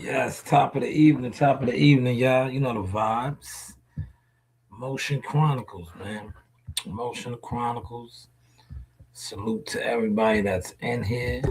Yes, top of the evening, y'all. You know the vibes. Motion Chronicles, man. Motion Chronicles. Salute to everybody that's in here.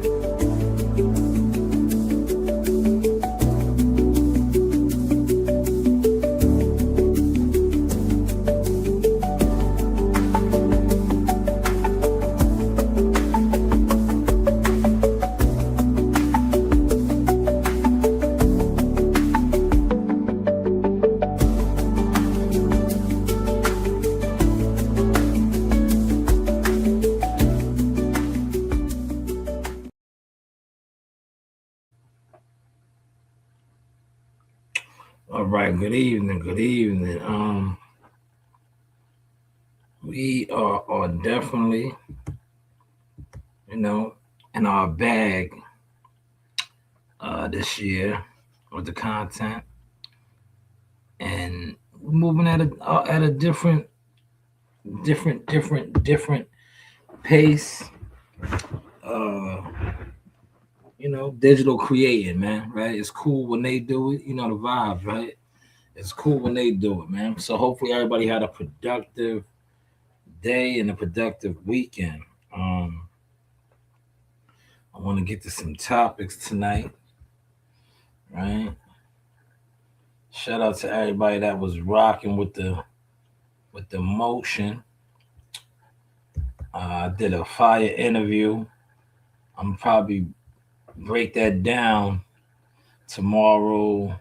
All right, good evening, good evening. We are definitely, you know, in our bag this year with the content, and we're moving at a different pace. Uh, digital creating, man, right? It's cool when they do it. You know the vibes, right? It's cool when they do it, man. So hopefully everybody had a productive day and a productive weekend. I want to get to some topics tonight, right? Shout out to everybody that was rocking with the motion. I did a fire interview. I'm probably break that down tomorrow.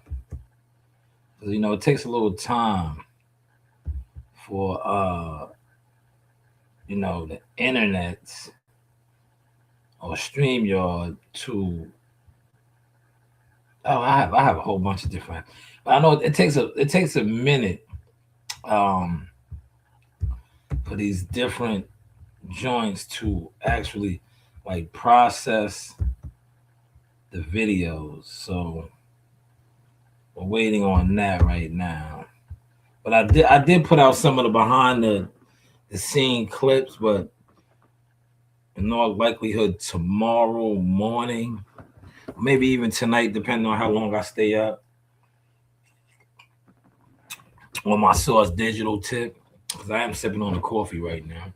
'Cause, it takes a little time for the internet or StreamYard to. Oh, I have a whole bunch of different. I know it takes a minute um, for these different joints to actually like process the videos. So we're waiting on that right now. But I did put out some of the behind the scene clips, but in all likelihood tomorrow morning, maybe even tonight, depending on how long I stay up on my Source Digital tip, because I am sipping on the coffee right now.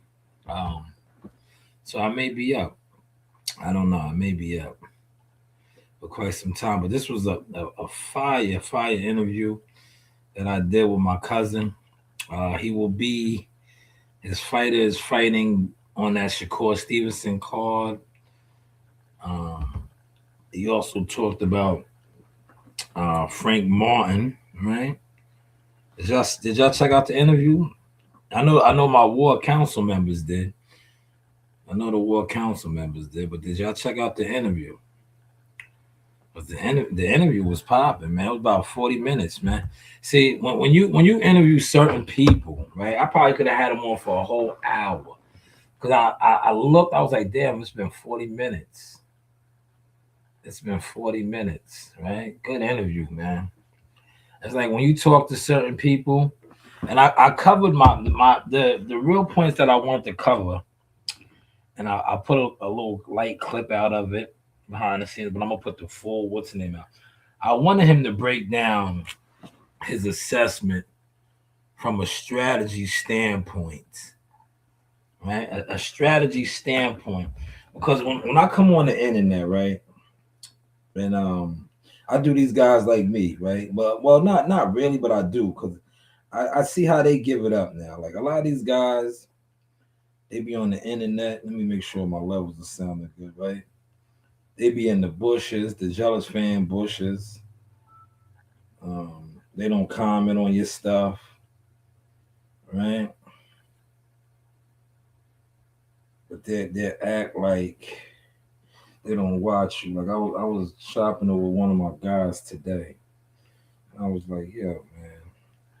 So I may be up. I don't know. I may be up for quite some time. But this was a fire interview that I did with my cousin. He will be his fighter is fighting on that Shakur Stevenson card. Um, he also talked about Frank Martin, right? Did y'all check out the interview? I know my ward council members did. I know the ward council members did, but did y'all check out the interview? But the interview was popping, man. It was about 40 minutes, man. See, when you interview certain people, right? I probably could have had them on for a whole hour. Cause I looked, I was like, damn, it's been 40 minutes. It's been 40 minutes, right? Good interview, man. It's like when you talk to certain people, and I covered the real points that I wanted to cover, and I put a little light clip out of it behind the scenes, but I'm gonna put the full what's the name out. I wanted him to break down his assessment from a strategy standpoint, right? A strategy standpoint, because when I come on the internet, right, and I do these guys like me, right? Well, not really, but I do because I see how they give it up now. Like a lot of these guys, they be on the internet. Let me make sure my levels are sounding good, right? They be in the bushes, the jealous fan bushes. Um, they don't comment on your stuff, right? But they act like they don't watch you. Like I was shopping over one of my guys today. I was like, yo, man,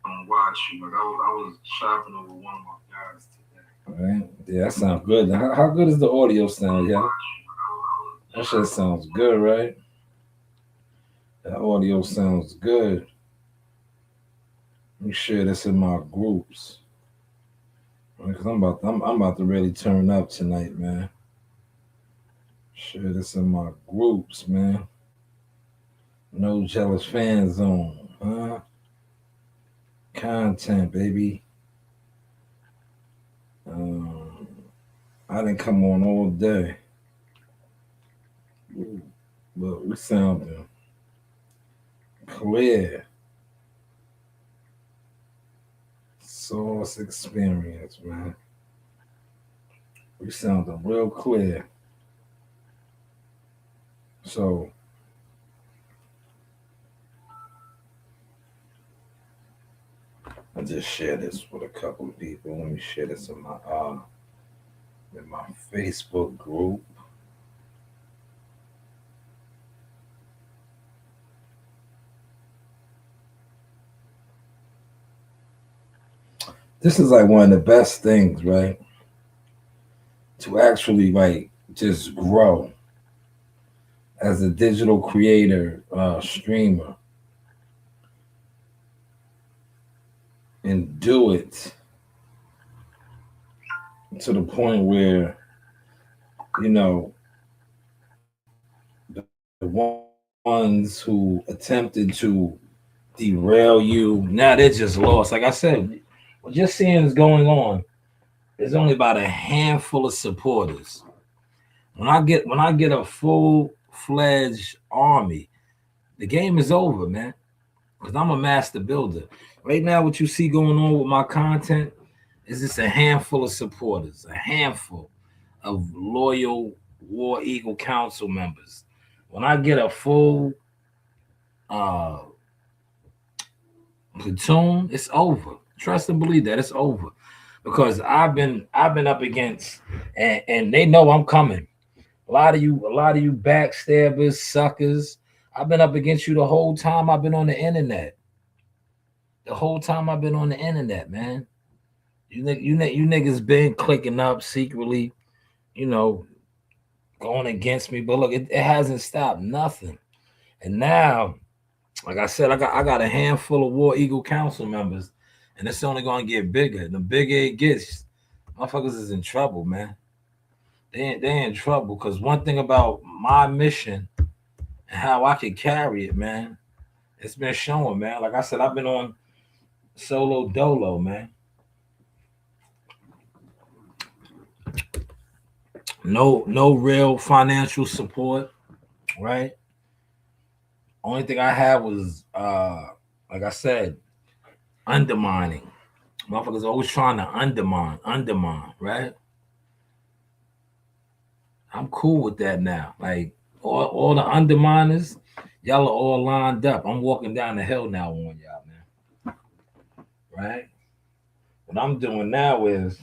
I don't watch you. Like I was shopping over one of my guys today. Right? Yeah, that sounds good. How good is the audio sound, yeah? That shit sounds good, right? That audio sounds good. Let me share this in my groups. Because I'm about to really turn up tonight, man. Share this in my groups, man. No jealous fan zone, huh? Content, baby. I didn't come on all day, but we sounding clear. Source experience, man. We sounding real clear. So I just share this with a couple of people. Let me share this in my Facebook group. This is like one of the best things, right? To actually like just grow as a digital creator, streamer, and do it to the point where you know the ones who attempted to derail you, now they're just lost. Like I said, what you're seeing is going on. There's only about a handful of supporters. When I get a full-fledged army, the game is over, man. Because I'm a master builder. Right now, what you see going on with my content is just a handful of supporters, a handful of loyal War Eagle Council members. When I get a full uh, platoon, it's over. Trust and believe that it's over, because I've been up against, and they know I'm coming. A lot of you backstabbers, suckers. I've been up against you the whole time I've been on the internet. The whole time I've been on the internet, man. You niggas been clicking up secretly, you know, going against me. But look, it hasn't stopped nothing. And now, like I said, I got a handful of War Eagle Council members, and it's only gonna get bigger. And the bigger it gets, motherfuckers is in trouble, man. They in trouble, because one thing about my mission and how I can carry it, man, it's been showing, man. Like I said, I've been on solo dolo, man. No real financial support, right? Only thing I had was like I said, undermining. Motherfuckers always trying to undermine, right? I'm cool with that now. Like all the underminers, y'all are all lined up. I'm walking down the hill now on y'all, man. Right? What I'm doing now is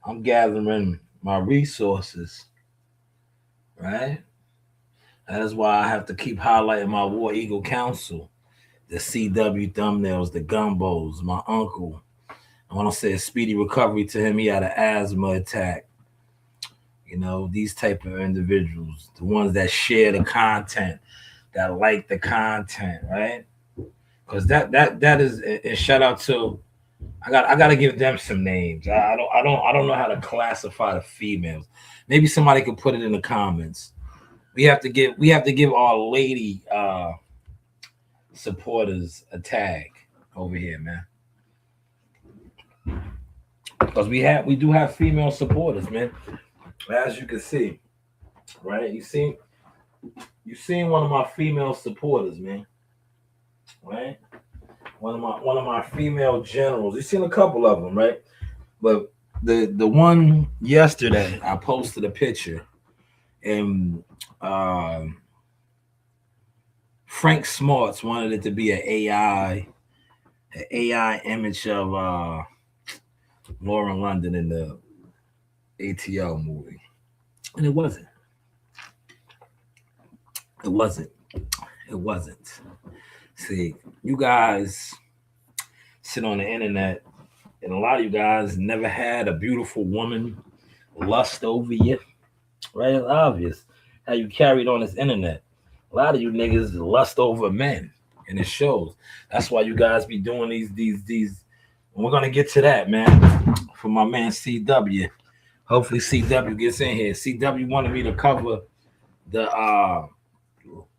I'm gathering my resources, right? That is why I have to keep highlighting my War Eagle Council, the CW thumbnails, the gumbos, my uncle. I want to say a speedy recovery to him. He had an asthma attack. You know, these type of individuals, the ones that share the content, that like the content, right? Because that is, and shout out to, I got to give them some names. I don't know how to classify the females. Maybe somebody could put it in the comments. We have to give our lady supporters a tag over here, man. Because we do have female supporters, man. As you can see, right? You seen one of my female supporters, man. Right? One of my female generals. You've seen a couple of them, right? But the one yesterday, I posted a picture, and Frank Smarts wanted it to be an AI image of Lauren London in the ATL movie, and it wasn't. It wasn't. It wasn't. See, you guys sit on the internet, and a lot of you guys never had a beautiful woman lust over you, right? It's obvious how you carried on this internet. A lot of you niggas lust over men, and it shows. That's why you guys be doing these. And we're gonna get to that, man. For my man CW. Hopefully CW gets in here. CW wanted me to cover the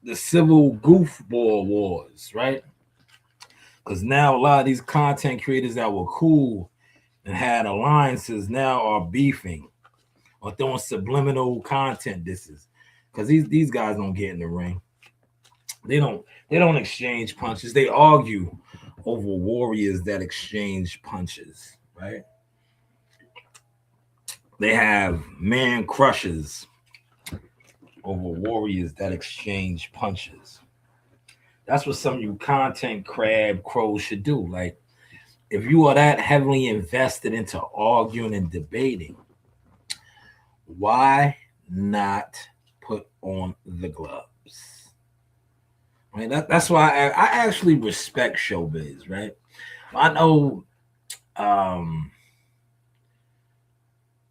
the civil goofball wars, right? Because now a lot of these content creators that were cool and had alliances now are beefing or throwing subliminal content disses. Because these guys don't get in the ring. They don't exchange punches. They argue over warriors that exchange punches, right? They have man crushes over warriors that exchange punches. That's what some of you content crab crows should do. Like, if you are that heavily invested into arguing and debating, why not put on the gloves? Right? That's why I actually respect showbiz, right? I know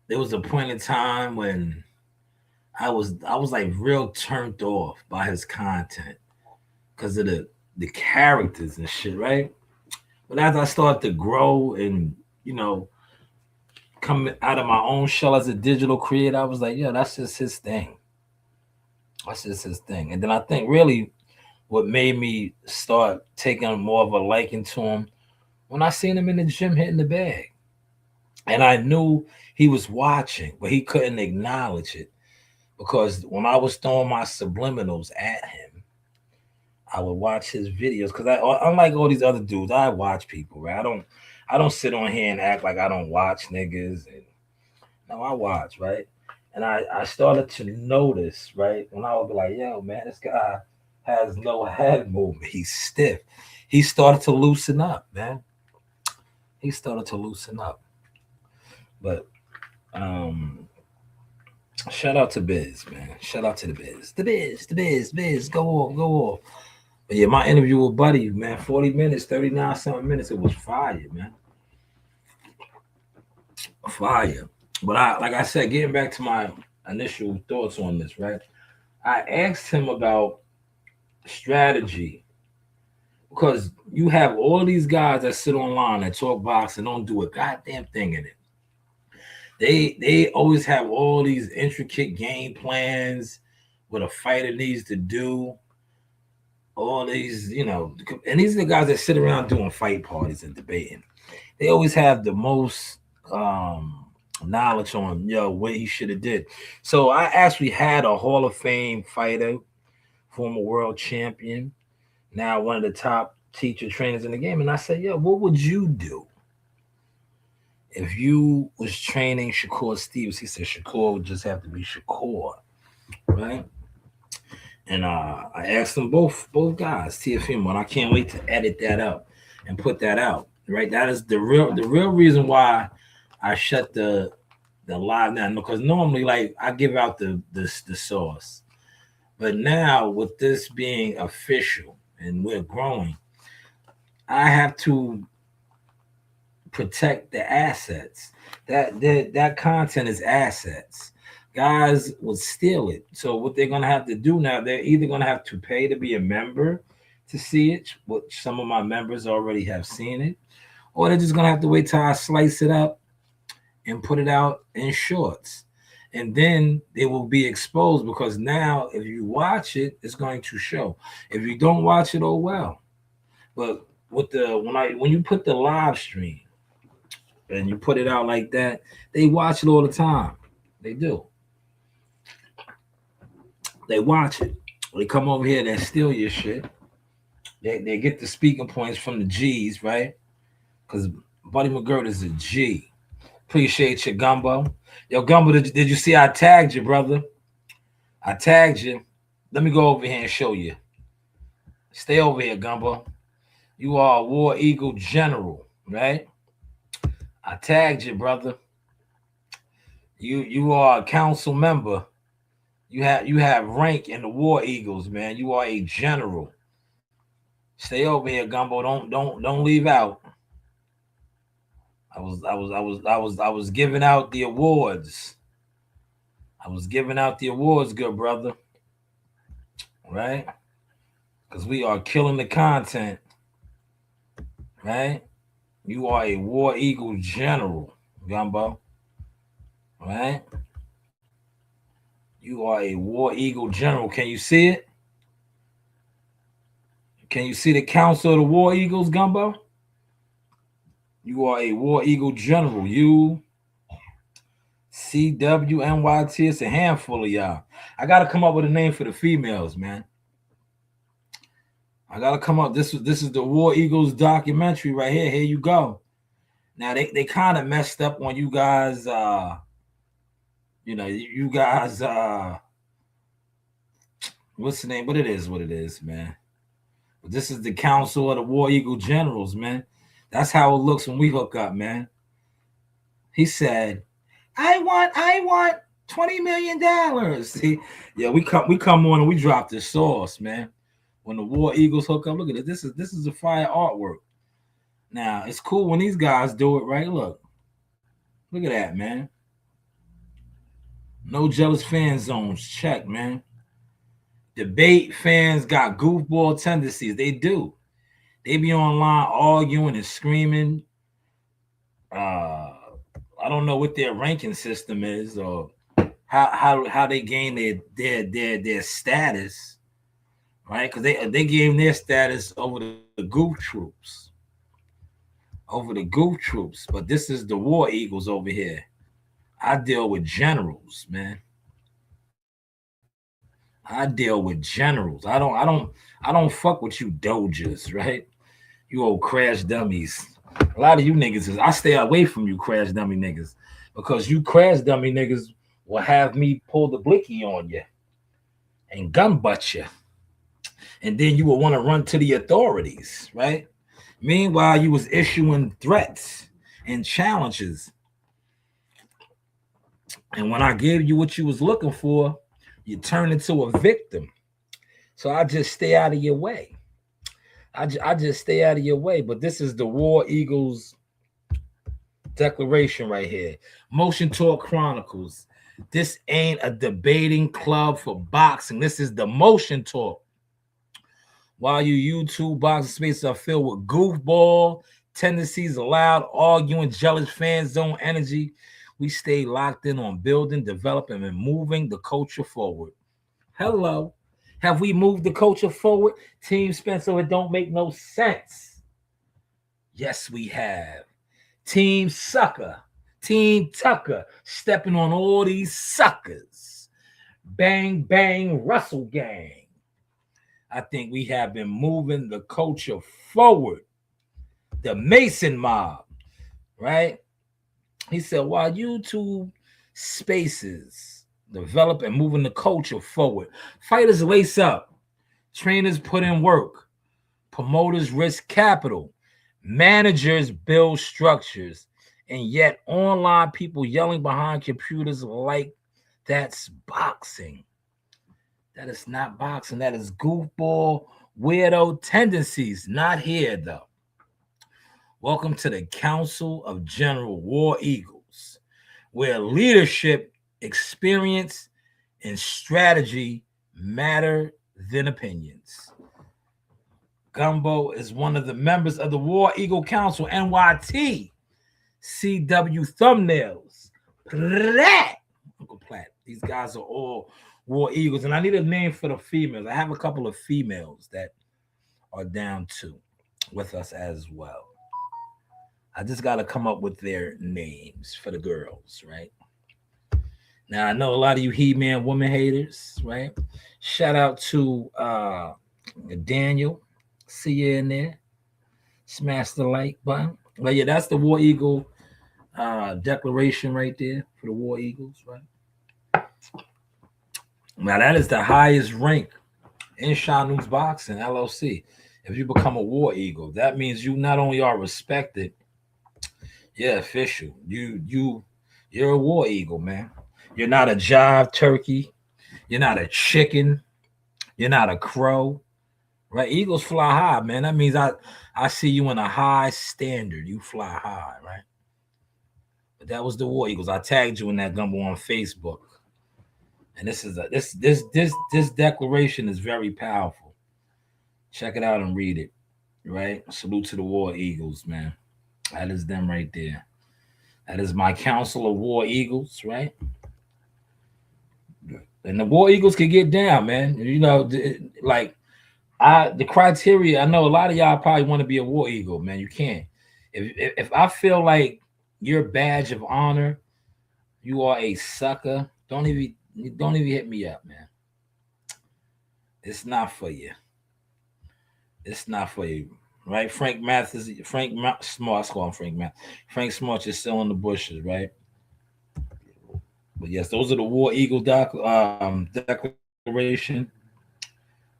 there was a point in time when I was like real turned off by his content because of the characters and shit, right? But as I started to grow and come out of my own shell as a digital creator, I was like, yeah, that's just his thing. That's just his thing. And then I think really what made me start taking more of a liking to him when I seen him in the gym hitting the bag. And I knew he was watching, but he couldn't acknowledge it because when I was throwing my subliminals at him, I would watch his videos because unlike all these other dudes, I watch people, right? I don't sit on here and act like I don't watch niggas. And no, I watch, right? And I started to notice, right, when I would be like, yo, man, this guy has no head movement. He's stiff. He started to loosen up, man. He started to loosen up. But shout out to Biz, man. Shout out to the Biz. The Biz. Go off. But yeah, my interview with Buddy, man, 40 minutes, 39 something minutes. It was fire, man. Fire. But like I said, getting back to my initial thoughts on this, right? I asked him about strategy because you have all these guys that sit online and talk box and don't do a goddamn thing in it. They always have all these intricate game plans, what a fighter needs to do. All these, and these are the guys that sit around doing fight parties and debating. They always have the most knowledge on what he should have did. So I actually had a Hall of Fame fighter, former world champion, now one of the top teacher trainers in the game, and I said, what would you do if you was training Shakur Stevens? He said Shakur would just have to be Shakur, right? And I asked them both guys, TFM, and I can't wait to edit that up and put that out. Right, that is the real reason why I shut the live down, because normally like I give out the source, but now with this being official and we're growing, I have to protect the assets. That content is assets. Guys would steal it. So what they're gonna have to do now, they're either gonna have to pay to be a member to see it, which some of my members already have seen it, or they're just gonna have to wait till I slice it up and put it out in shorts. And then they will be exposed because now if you watch it, it's going to show. If you don't watch it, oh well. But with when you put the live stream and you put it out like that, they watch it all the time. They do. They watch it. They come over here, they steal your shit. They get the speaking points from the G's, right? Because Buddy McGirt is a G. Appreciate you, Gumbo. Yo, Gumbo, did you see I tagged you, brother? I tagged you. Let me go over here and show you. Stay over here, Gumbo. You are a War Eagle General, right? I tagged you, brother. You are a council member. You have rank in the War Eagles, man. You are a general. Stay over here, Gumbo. Don't leave out. I was giving out the awards. I was giving out the awards, good brother. Right? Because we are killing the content. Right? You are a War Eagle General, Gumbo. Right? You are a War Eagle General. Can you see it? Can you see the Council of the War Eagles, Gumbo? You are a War Eagle General. You, CWNYT. It's a handful of y'all. I gotta come up with a name for the females, man. I gotta come up. This is the War Eagles documentary right here. Here you go. Now they kind of messed up on you guys. You guys. What's the name? But it is what it is, man. But this is the Council of the War Eagle Generals, man. That's how it looks when we hook up, man. He said, I want $20 million. See, yeah, we come on and we drop the sauce, man. When the War Eagles hook up, look at it. This is a fire artwork. Now, it's cool when these guys do it, right? Look at that, man. No jealous fan zones. Check, man. Debate fans got goofball tendencies. They do. They be online arguing and screaming. I don't know what their ranking system is or how they gain their status, right? Because they gain their status over the goof troops. But this is the War Eagles over here. I deal with generals, man. I deal with generals. I don't fuck with you dojas, right? You old crash dummies. A lot of you niggas I stay away from you crash dummy niggas because you crash dummy niggas will have me pull the blicky on you and gun butt you. And then you will want to run to the authorities, right? Meanwhile, you was issuing threats and challenges. And when I gave you what you was looking for, you turn into a victim. So I just stay out of your way. I just stay out of your way. But this is the War Eagles declaration right here. Motion Talk Chronicles. This ain't a debating club for boxing. This is the Motion Talk. While you YouTube boxing spaces are filled with goofball tendencies, loud, arguing, jealous fan zone energy, we stay locked in on building, developing, and moving the culture forward. Hello. Have we moved the culture forward? Team Spencer, it don't make no sense. Yes, we have. Team Sucker, Team Tucker, stepping on all these suckers. Bang, bang, Russell Gang. I think we have been moving the culture forward. The Mason Mob, right? He said, while YouTube spaces develop and moving the culture forward, fighters lace up, trainers put in work, promoters risk capital, managers build structures, and yet online people yelling behind computers like that's boxing. That is not boxing. That is goofball, weirdo tendencies. Not here, though. Welcome to the Council of General War Eagles, where leadership, experience, and strategy matter than opinions. Gumbo is one of the members of the War Eagle Council, NYT. CW thumbnails. Platt. Uncle Platt. These guys are all War Eagles. And I need a name for the females. I have a couple of females that are down too with us as well. I just got to come up with their names for the girls, right? Now, I know a lot of you He-Man woman haters, right? Shout out to Daniel. See you in there. Smash the like button. But yeah, that's the War Eagle declaration right there for the War Eagles, right? Now, that is the highest rank in Shanewz Boxing, LLC. If you become a War Eagle, that means you not only are respected, you're official. You're a War Eagle, man. You're not a jive turkey. You're not a chicken. You're not a crow. Right? Eagles fly high, man. That means I see you in a high standard. You fly high, right? But that was the War Eagles. I tagged you in that Gumbo on Facebook. And this declaration is very powerful. Check it out and read it. Right? Salute to the War Eagles, man. That is them right there. That is my Council of War Eagles, right? And the War Eagles can get down, man. You know, like The criteria, I know a lot of y'all probably want to be a war eagle, man. You can't. If I feel like your badge of honor, you are a sucker. Don't even hit me up, man. It's not for you. It's not for you. Right? Smart, I call him Frank Math. Frank Smart is still in the bushes, right? But yes, those are the War Eagle declaration.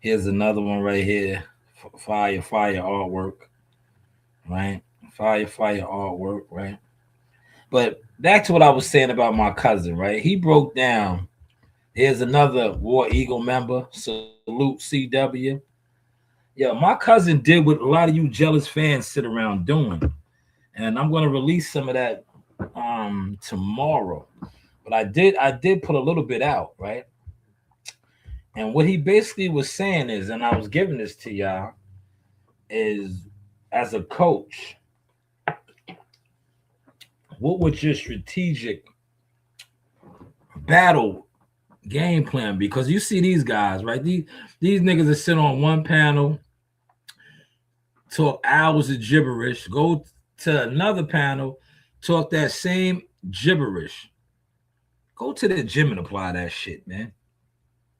Here's another one right here. Fire artwork, right? Fire artwork, right? But back to what I was saying about my cousin, right? He broke down. Here's another War Eagle member. Salute CW. Yeah, my cousin did what a lot of you jealous fans sit around doing. And I'm gonna release some of that tomorrow. But I did put a little bit out, right? And what he basically was saying is, and I was giving this to y'all, is as a coach, what would your strategic battle game plan be? Because you see these guys, right? These niggas that sit on one panel, talk hours of gibberish, go to another panel, talk that same gibberish. Go to the gym and apply that shit, man.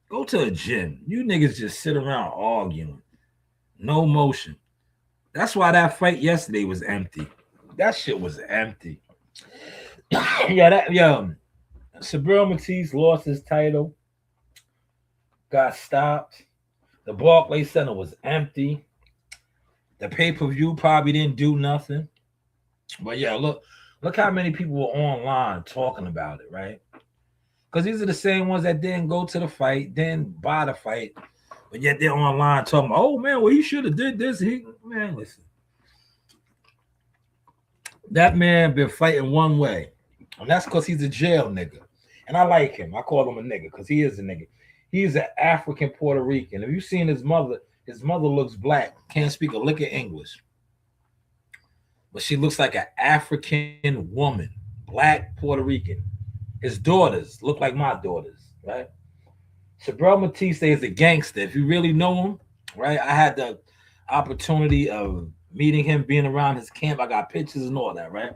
Go to a gym. You niggas just sit around arguing. No motion. That's why that fight yesterday was empty. That shit was empty. Sabril Matisse lost his title, got stopped. The Barclays Center was empty. The pay-per-view probably didn't do nothing. But yeah, look how many people were online talking about it, right? Because these are the same ones that didn't go to the fight, didn't buy the fight, but yet they're online talking, oh man, well, he should have did this. Man, listen. That man been fighting one way. And that's because he's a jail nigga. And I like him. I call him a nigga because he is a nigga. He's an African Puerto Rican. If you've seen his mother looks black, can't speak a lick of English. But she looks like an African woman, black Puerto Rican. His daughters look like my daughters, right? Sabril Matisse is a gangster. If you really know him, right? I had the opportunity of meeting him, being around his camp. I got pictures and all that, right?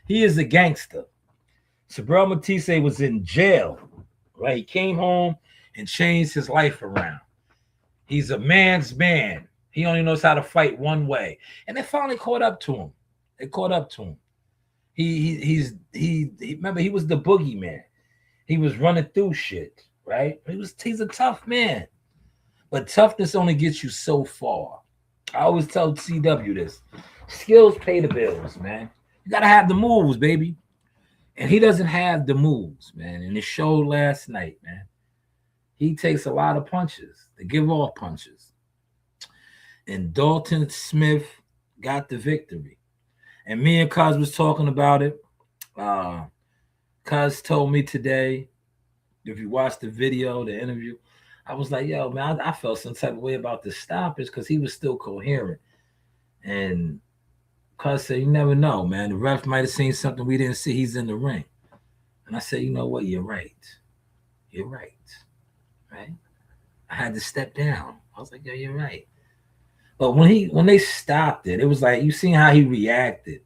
He is a gangster. Sabril Matisse was in jail, right? He came home and changed his life around. He's a man's man. He only knows how to fight one way. And they finally caught up to him. They caught up to him. He remember, he was the boogeyman. He was running through shit, right? He's a tough man. But toughness only gets you so far. I always tell CW this. Skills pay the bills, man. You gotta have the moves, baby. And he doesn't have the moves, man. And it showed last night, man. He takes a lot of punches, to give off punches. And Dalton Smith got the victory. And me and Cuz was talking about it. Cuz told me today, if you watch the video, the interview, I was like, yo, man, I felt some type of way about the stoppage because he was still coherent. And Cuz said, you never know, man. The ref might have seen something we didn't see. He's in the ring. And I said, you know what? You're right. You're right. Right? I had to step down. I was like, yo, you're right. But when they stopped it, it was like, you seen how he reacted.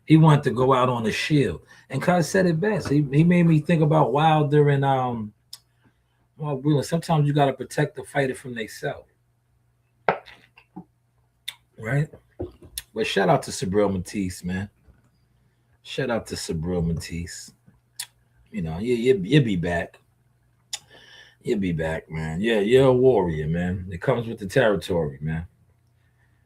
He wanted to go out on the shield. And Cuz said it best. He made me think about Wilder and well, sometimes you gotta protect the fighter from themselves. Right? But shout out to Sabril Matisse, man. Shout out to Sabril Matisse. You know, you'll be back. You'll be back, man. Yeah, you're a warrior, man. It comes with the territory, man.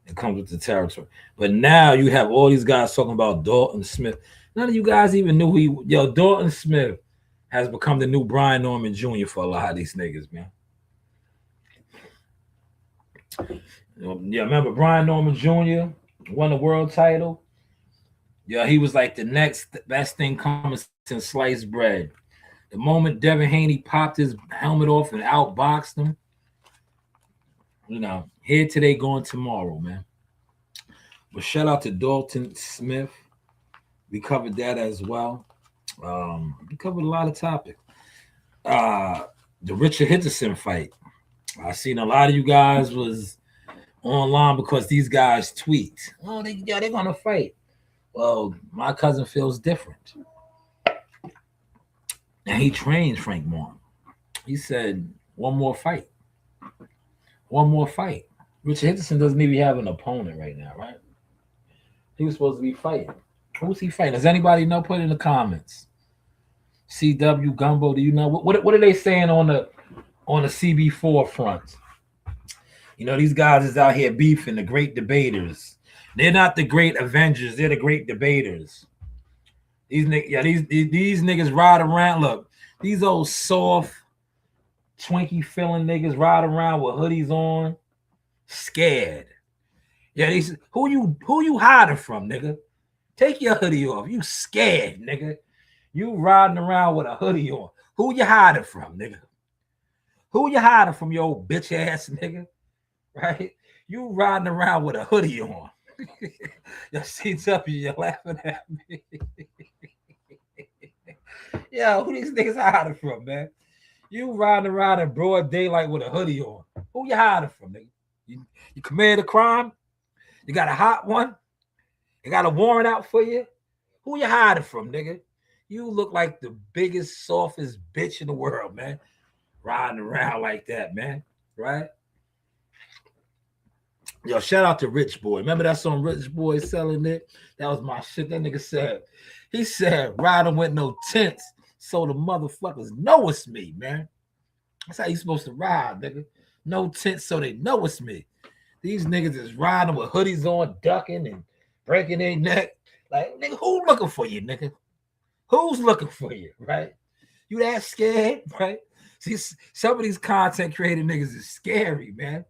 It comes with the territory. But now you have all these guys talking about Dalton Smith. None of you guys even knew Dalton Smith has become the new Brian Norman Jr. for a lot of these niggas, man. Yeah, remember Brian Norman Jr. won the world title? Yeah, he was like the next best thing coming since sliced bread. The moment Devin Haney popped his helmet off and outboxed him, you know, here today, going tomorrow, man. But shout out to Dalton Smith. We covered that as well. We covered a lot of topics. The Richard Henderson fight. I seen a lot of you guys was online because these guys tweet. Oh, they're gonna fight. Well, my cousin feels different. And he trains Frank Martin. He said, one more fight. One more fight. Richard Henderson doesn't even have an opponent right now, right? He was supposed to be fighting. Who's he fighting? Does anybody know? Put it in the comments. CW Gumbo, do you know what are they saying on the CB4 front? You know, these guys is out here beefing, the great debaters. They're not the great Avengers, they're the great debaters. These niggas ride around. Look, these old soft, Twinkie feeling niggas ride around with hoodies on, scared. Yeah, who you hiding from, nigga? Take your hoodie off. You scared, nigga. You riding around with a hoodie on. Who you hiding from, nigga? Who you hiding from, your old bitch ass nigga? Right? You riding around with a hoodie on. Your seats up, you're laughing at me. Yeah, who these niggas hiding from, man? You riding around in broad daylight with a hoodie on. Who you hiding from, nigga? You committed a crime? You got a hot one? You got a warrant out for you? Who you hiding from, nigga? You look like the biggest, softest bitch in the world, man. Riding around like that, man. Right? Yo, shout out to Rich Boy. Remember that song Rich Boy selling it? That was my shit. That nigga said, he said, riding with no tents so the motherfuckers know it's me, man. That's how you supposed to ride, nigga. No tents so they know it's me. These niggas is riding with hoodies on, ducking and breaking their neck. Like, nigga, who looking for you, nigga? Who's looking for you, right? You that scared, right? See, some of these content creator niggas is scary, man.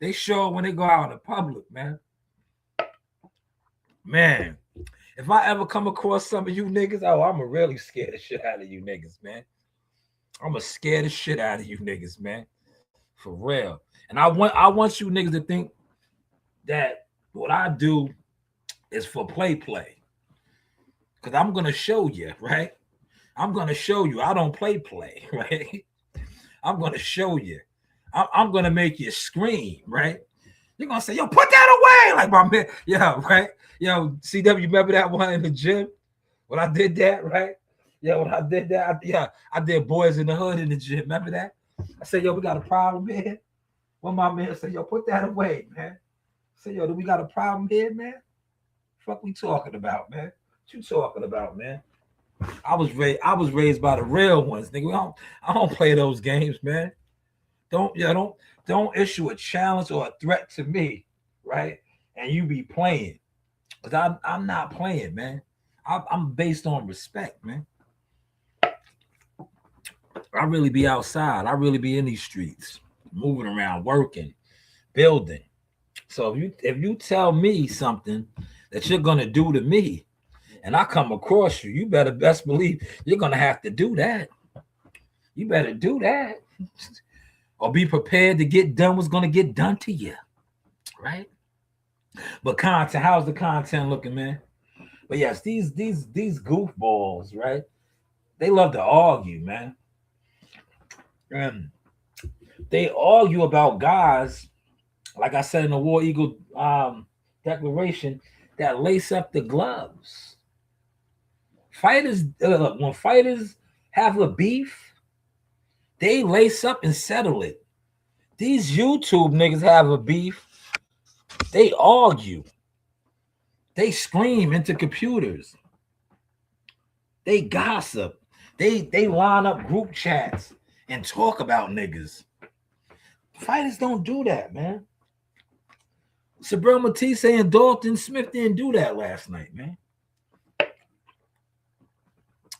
They show when they go out in the public, man. Man, if I ever come across some of you niggas, oh, I'm really scared the shit out of you niggas, man. I'm a scared the shit out of you niggas, man. For real. And I want you niggas to think that what I do is for play. Because I'm going to show you, right? I'm going to show you. I don't play, right? I'm going to show you. I'm going to make you scream, right? You're going to say, yo, put that away. Like my man. Yeah, right? Yo, CW, remember that one in the gym? When I did that, right? Yeah, when I did that, I did Boys in the Hood in the gym. Remember that? I said, yo, we got a problem here. When my man said, yo, put that away, man. I said, yo, do we got a problem here, man? Fuck we talking about, man? What you talking about, man? I was raised by the real ones, nigga. I don't play those games, man. Don't issue a challenge or a threat to me, right? And you be playing. Because I'm not playing, man. I'm based on respect, man. I really be outside. I really be in these streets, moving around, working, building. So if you tell me something that you're gonna do to me, and I come across you, you better best believe you're gonna have to do that. You better do that, or be prepared to get done what's gonna get done to you, right? But content, how's the content looking, man? But yes, these goofballs, right? They love to argue, man. And they argue about guys, like I said in the War Eagle declaration, that lace up the gloves. Fighters, when fighters have a beef, they lace up and settle it. These YouTube niggas have a beef, they argue. They scream into computers. They gossip. They line up group chats and talk about niggas. Fighters don't do that, man. Sabril Matisse and Dalton Smith didn't do that last night, man.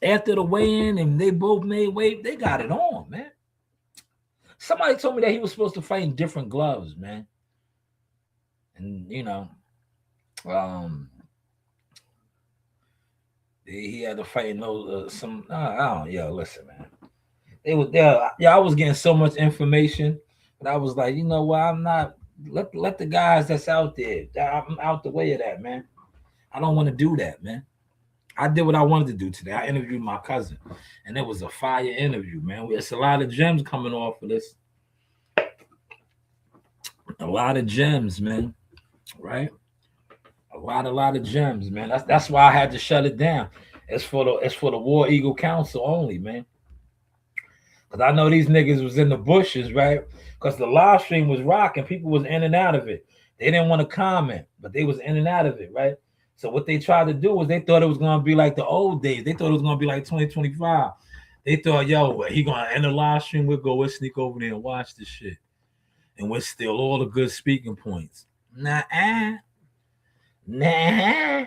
After the weigh-in and they both made weight, they got it on, man. Somebody told me that he was supposed to fight in different gloves, man. And, you know, he had to fight in those, some, I don't, yo, listen, man. They was there. Yeah, I was getting so much information, but I was like, you know what, I'm not, let the guys that's out there, I'm out the way of that, man. I don't want to do that, man. I did what I wanted to do today. I interviewed my cousin, and it was a fire interview, man. It's a lot of gems coming off of this. A lot of gems, man. Right? A lot of gems, man. That's why I had to shut it down. It's for the War Eagle Council only, man. Cause I know these niggas was in the bushes, right? Cause the live stream was rocking, people was in and out of it. They didn't want to comment, but they was in and out of it, right? So what they tried to do was they thought it was gonna be like the old days. They thought it was gonna be like 2025. They thought, yo, he gonna end the live stream. We'll sneak over there and watch this shit, and we'll steal all the good speaking points. Nah, nah.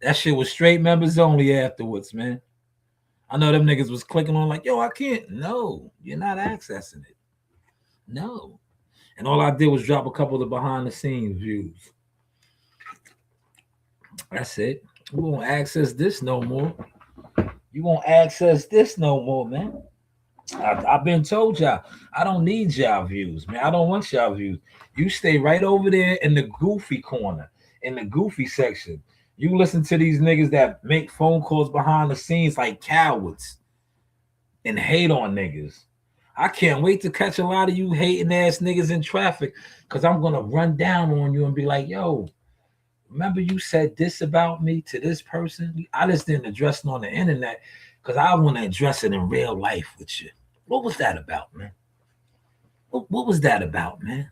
That shit was straight members only afterwards, man. I know them niggas was clicking on like, yo, I can't. No, you're not accessing it. No. And all I did was drop a couple of behind the scenes views. That's it. You won't access this no more. You won't access this no more, man. I've been told y'all, I don't need y'all views, man. I don't want y'all views. You stay right over there in the goofy corner, in the goofy section. You listen to these niggas that make phone calls behind the scenes like cowards and hate on niggas. I can't wait to catch a lot of you hating ass niggas in traffic because I'm going to run down on you and be like, yo, remember you said this about me to this person? I just didn't address it on the internet because I want to address it in real life with you. What was that about, man? What was that about, man?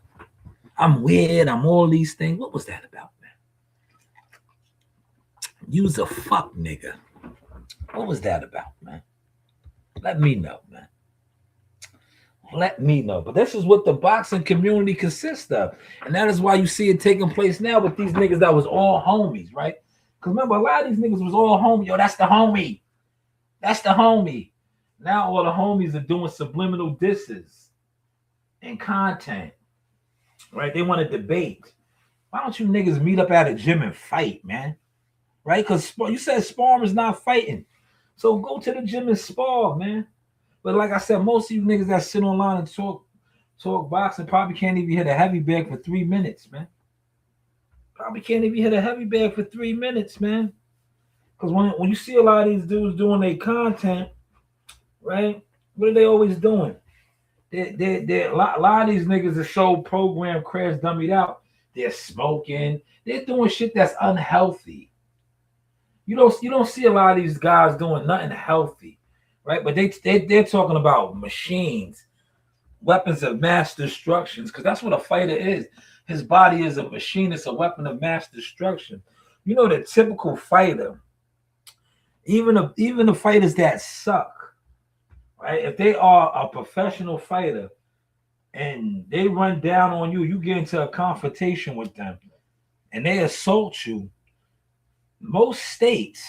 I'm weird. I'm all these things. What was that about, man? You's a fuck nigga. What was that about, man? Let me know, man. Let me know. But this is what the boxing community consists of. And that is why you see it taking place now with these niggas that was all homies, right? Because remember, a lot of these niggas was all homies. Yo, that's the homie. That's the homie. Now all the homies are doing subliminal disses and content, right? They want to debate. Why don't you niggas meet up at a gym and fight, man? Right? Because you said sparring is not fighting. So go to the gym and spar, man. But like I said, most of you niggas that sit online and talk boxing probably can't even hit a heavy bag for 3 minutes, man. Probably can't even hit a heavy bag for 3 minutes, man. Because when you see a lot of these dudes doing their content, right? What are they always doing? A lot of these niggas that show program crash dummied out. They're smoking. They're doing shit that's unhealthy. You don't see a lot of these guys doing nothing healthy, right? But they're talking about machines, weapons of mass destruction, because that's what a fighter is. His body is a machine. It's a weapon of mass destruction. You know, the typical fighter, even the fighters that suck, right? If they are a professional fighter and they run down on you, you get into a confrontation with them and they assault you, most states,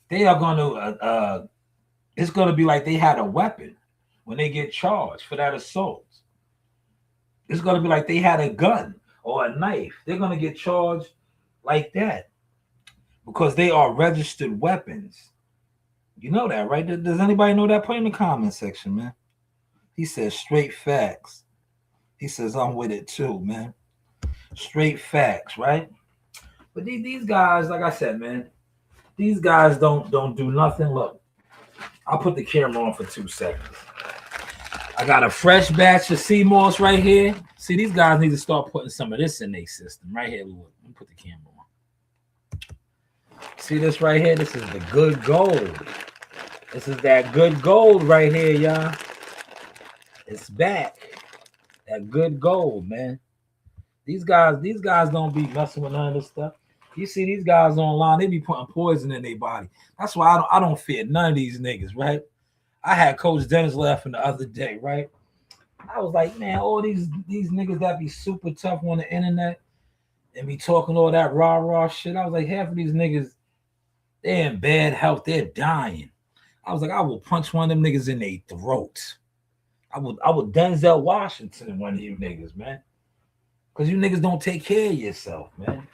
they are going to, it's going to be like they had a weapon when they get charged for that assault. It's going to be like they had a gun or a knife. They're going to get charged like that because they are registered weapons. You know that, right? Does anybody know that? Put in the comment section, man. He says straight facts. He says I'm with it too, man. Straight facts, right? But these guys, like I said, man, these guys don't do nothing. Look, I'll put the camera on for 2 seconds. I got a fresh batch of sea moss right here. See, these guys need to start putting some of this in their system. Right here, look. Let me put the camera on. See this right here? This is the good gold. This is that good gold right here, y'all. It's back. That good gold, man. These guys don't be messing with none of this stuff. You see these guys online, they be putting poison in their body. That's why I don't fear none of these niggas, right? I had Coach Dennis laughing the other day, right? I was like, man, all these niggas that be super tough on the internet and be talking all that rah shit. I was like, half of these niggas, they're in bad health. They're dying. I was like, I will punch one of them niggas in their throats. I would Denzel Washington one of you niggas, man. Because you niggas don't take care of yourself, man.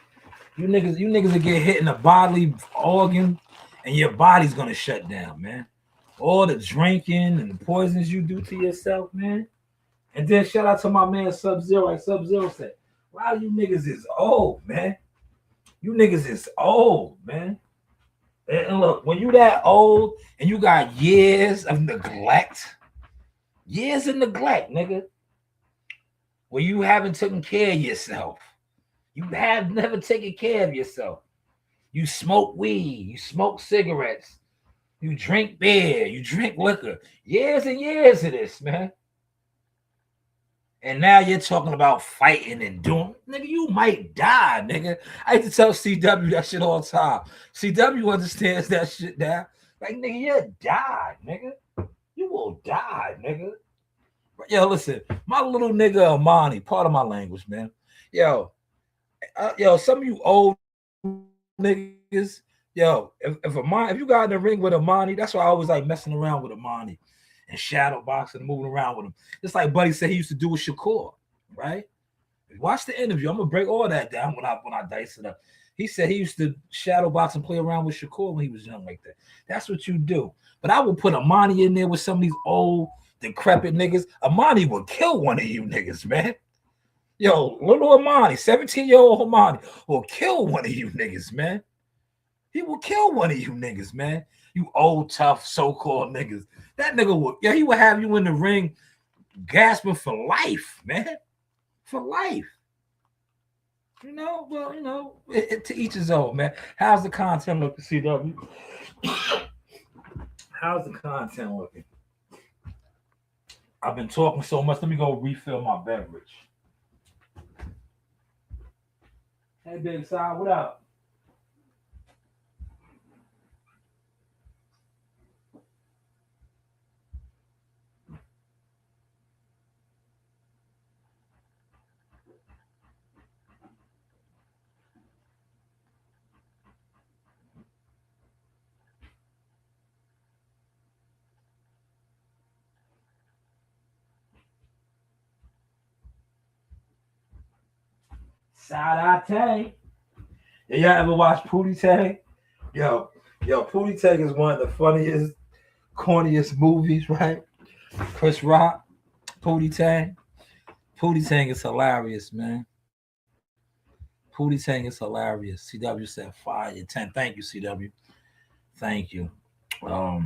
You niggas will get hit in a bodily organ and your body's going to shut down, man. All the drinking and the poisons you do to yourself, man. And then shout out to my man Sub-Zero. Like Sub-Zero said, a lot of you niggas is old, man. You niggas is old, man. And look, when you that old and you got years of neglect, nigga. where you haven't taken care of yourself. You have never taken care of yourself. You smoke weed, you smoke cigarettes, you drink beer, you drink liquor. Years and years of this, man. And now you're talking about fighting and doing, nigga, you might die, nigga. I used to tell CW that shit all the time. CW understands that shit now. Like, nigga, you'll die, nigga. You will die, nigga. Yo, listen, my little nigga Amani, part of my language, man. Yo, some of you old niggas, yo, if you got in the ring with Amani, that's why I always like messing around with Amani and shadow boxing and moving around with him. Just like Buddy said he used to do with Shakur, right? Watch the interview. I'm gonna break all that down when I dice it up. He said he used to shadow box and play around with Shakur when he was young like that. That's what you do. But I would put Amani in there with some of these old decrepit niggas. Amani would kill one of you niggas, man. Yo, little Amani, 17-year-old Amani will kill one of you niggas, man. He will kill one of you niggas, man. You old, tough, so-called niggas. That nigga will, he would have you in the ring gasping for life, man. For life. You know, well, to each his own, man. How's the content looking, CW? How's the content looking? I've been talking so much. Let me go refill my beverage. Hey, Big Si, what up? Side-eye. Y'all ever watch Pootie Tang? Yo, Pootie Tang is one of the funniest, corniest movies, right? Chris Rock, Pootie Tang. Pootie Tang is hilarious, man. Pootie Tang is hilarious. CW said fire 10. Thank you, CW. Thank you. But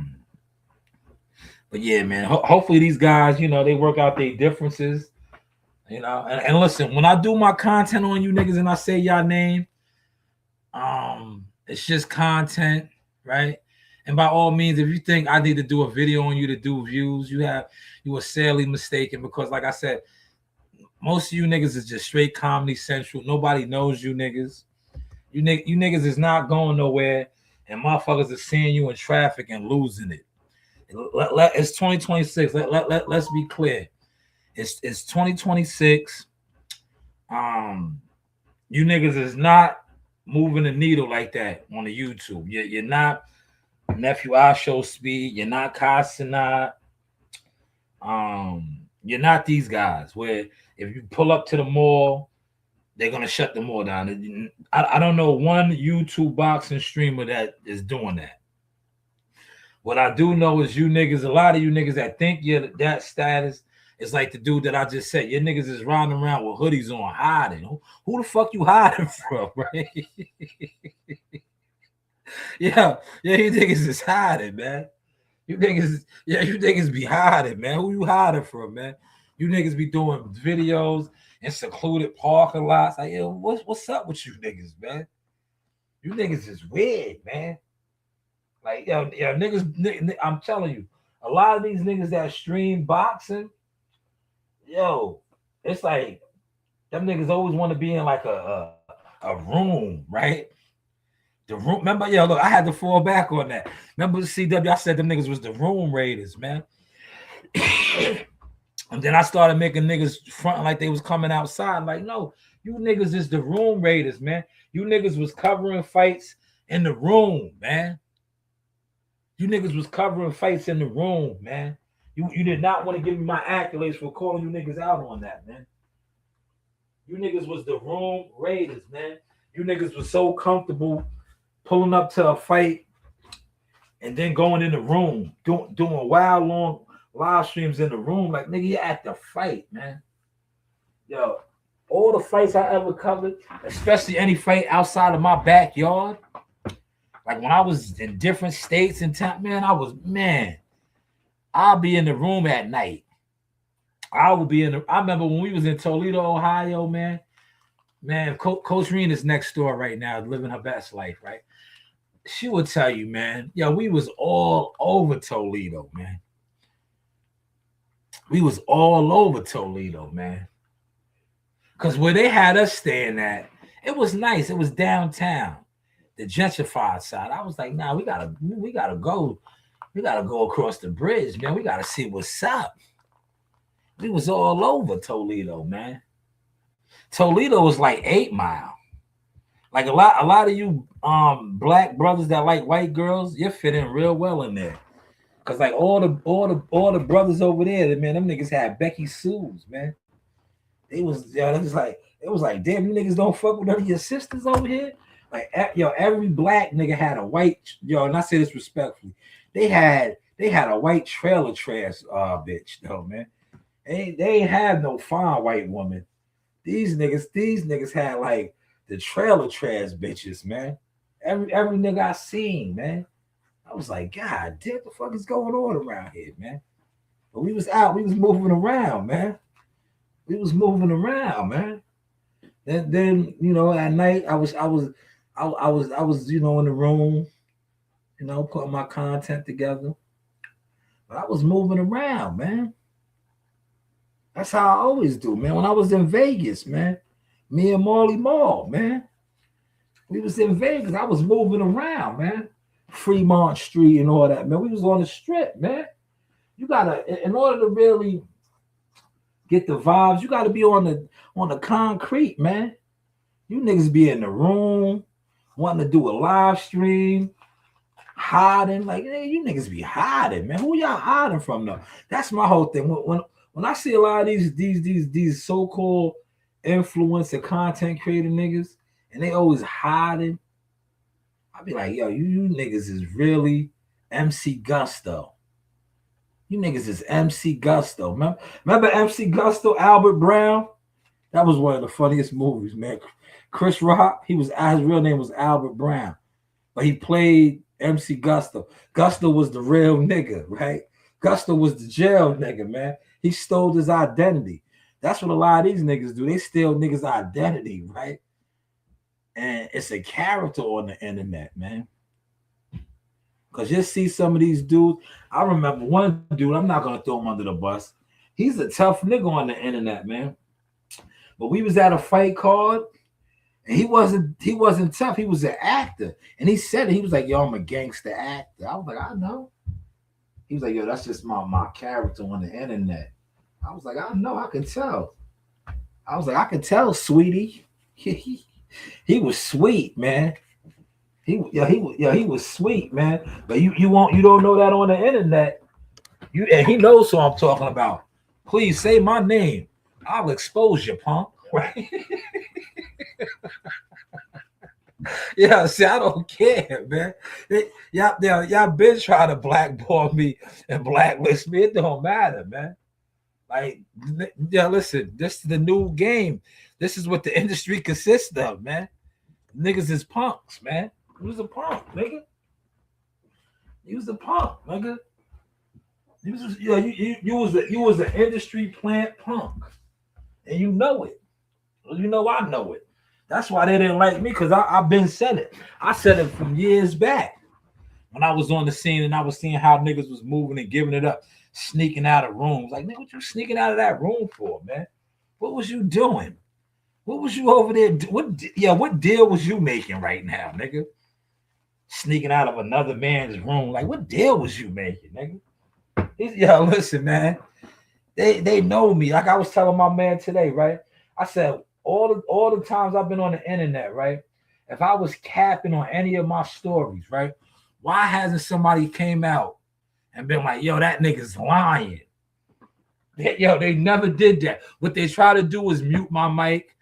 yeah, man. Hopefully these guys, they work out their differences. And listen, when I do my content on you niggas and I say y'all name, it's just content, right? And by all means, if you think I need to do a video on you to do views, you are sadly mistaken, because like I said, most of you niggas is just straight Comedy Central. Nobody knows you niggas. You niggas is not going nowhere, and motherfuckers are seeing you in traffic and losing it. It's 2026. Let's be clear. It's 2026. You niggas is not moving the needle like that on the YouTube. You're not Nephew I Show Speed. You're not Casanat. You're not these guys where if you pull up to the mall, they're gonna shut the mall down. I don't know one YouTube boxing streamer that is doing that. What I do know is you niggas, a lot of you niggas that think you're that status, it's like the dude that I just said. Your niggas is riding around with hoodies on, hiding. Who the fuck you hiding from, right? yeah, you niggas is hiding, man. You niggas be hiding, man. Who you hiding from, man? You niggas be doing videos in secluded parking lots. Like, yo, what's up with you niggas, man? You niggas is weird, man. Like, niggas, I'm telling you, a lot of these niggas that stream boxing, it's like them niggas always want to be in like a room, right? The room. Remember, look, I had to fall back on that. Remember the CW? I said them niggas was the room raiders, man. And then I started making niggas fronting like they was coming outside. Like, no, you niggas is the room raiders, man. You niggas was covering fights in the room, man. You niggas was covering fights in the room, man. You did not want to give me my accolades for calling you niggas out on that, man. You niggas was the room raiders, man. You niggas was so comfortable pulling up to a fight and then going in the room, doing wild long live streams in the room. Like, nigga, you at the fight, man. Yo, all the fights I ever covered, especially any fight outside of my backyard, like when I was in different states and time, man, I'll be in the room at night. I would be in the, I remember when we was in Toledo, Ohio, man. Man, Coach Reen is next door right now, living her best life, right? She would tell you, man, yo, we was all over Toledo, man. We was all over Toledo, man. Because where they had us staying at, it was nice. It was downtown, the gentrified side. I was like, nah, we gotta go. We gotta go across the bridge, man. We gotta see what's up. We was all over Toledo, man. Toledo was like 8 Mile. Like a lot of you black brothers that like white girls, you fit in real well in there. Cause like all the brothers over there, man, them niggas had Becky Sue's, man. It was like, damn, you niggas don't fuck with none of your sisters over here. Like, every black nigga had a white, and I say this respectfully, they had a white trailer trash bitch though, man. They ain't have no fine white woman. These niggas had like the trailer trash bitches, man. Every nigga I seen, man. I was like, God damn, the fuck is going on around here, man? But we was moving around, man. We was moving around, man. Then at night I was in the room, putting my content together. But I was moving around, man. That's how I always do, man. When I was in Vegas, man, me and Marley Marl, man, we was in Vegas. I was moving around, man. Fremont Street and all that, man. We was on the strip, man. You gotta, in order to really get the vibes, you gotta be on the concrete, man. You niggas be in the room, wanting to do a live stream, hiding. Like, hey, you niggas be hiding, man. Who y'all hiding from though? That's my whole thing. When I see a lot of these so-called influencer content creator niggas, and they always hiding, I be like, yo, you niggas is really MC Gusto. You niggas is MC Gusto. Remember MC Gusto, Albert Brown? That was one of the funniest movies, man. Chris Rock, his real name was Albert Brown, but he played MC Gusto. Gusto was the real nigga, right? Gusto was the jail nigga, man. He stole his identity. That's what a lot of these niggas do. They steal niggas' identity, right? And it's a character on the internet, man. Because you see some of these dudes. I remember one dude, I'm not going to throw him under the bus. He's a tough nigga on the internet, man. But we was at a fight card, and he wasn't tough. He was an actor. And he said it. He was like, yo, I'm a gangster actor. I was like, I know. He was like, yo, that's just my character on the internet. I was like, I know, I can tell. I was like, I can tell, sweetie. He was sweet, man. He was sweet, man. But you don't know that on the internet. And he knows who I'm talking about. Please say my name. I'll expose you, punk. Right? Yeah, see, I don't care, man. Y'all been trying to blackball me and blacklist me. It don't matter, man. Like, yeah, listen, this is the new game. This is what the industry consists of, man. Niggas is punks, man. You was a punk, nigga. You was a punk, nigga. You was an industry plant punk, and you know it. You know I know it. That's why they didn't like me, because I've been said it. I said it from years back when I was on the scene and I was seeing how niggas was moving and giving it up, sneaking out of rooms. Like, nigga, what you sneaking out of that room for, man? What was you doing? What was you over there? What deal was you making right now, nigga? Sneaking out of another man's room. Like, what deal was you making, nigga? Yo, listen, man. They know me. Like I was telling my man today, right? I said, all the times I've been on the internet, right? If I was capping on any of my stories, right? Why hasn't somebody came out and been like, yo, that nigga's lying? They never did that. What they try to do is mute my mic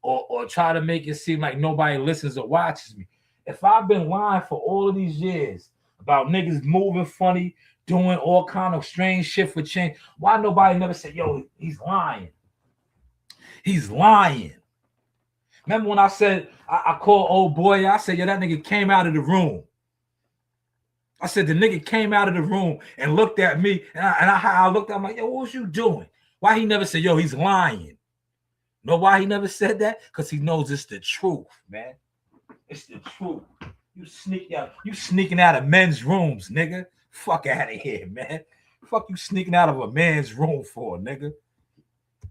or try to make it seem like nobody listens or watches me. If I've been lying for all of these years about niggas moving funny, doing all kind of strange shit for change, why nobody never said, yo, he's lying? He's lying. Remember when I said, I called old boy, I said, yo, that nigga came out of the room. I said, the nigga came out of the room and looked at me, and I looked at him like, yo, what was you doing? Why he never said, yo, he's lying? Know why he never said that? Because he knows it's the truth, man. It's the truth. You sneaking out of men's rooms, nigga. Fuck out of here, man. Fuck you sneaking out of a man's room for, nigga.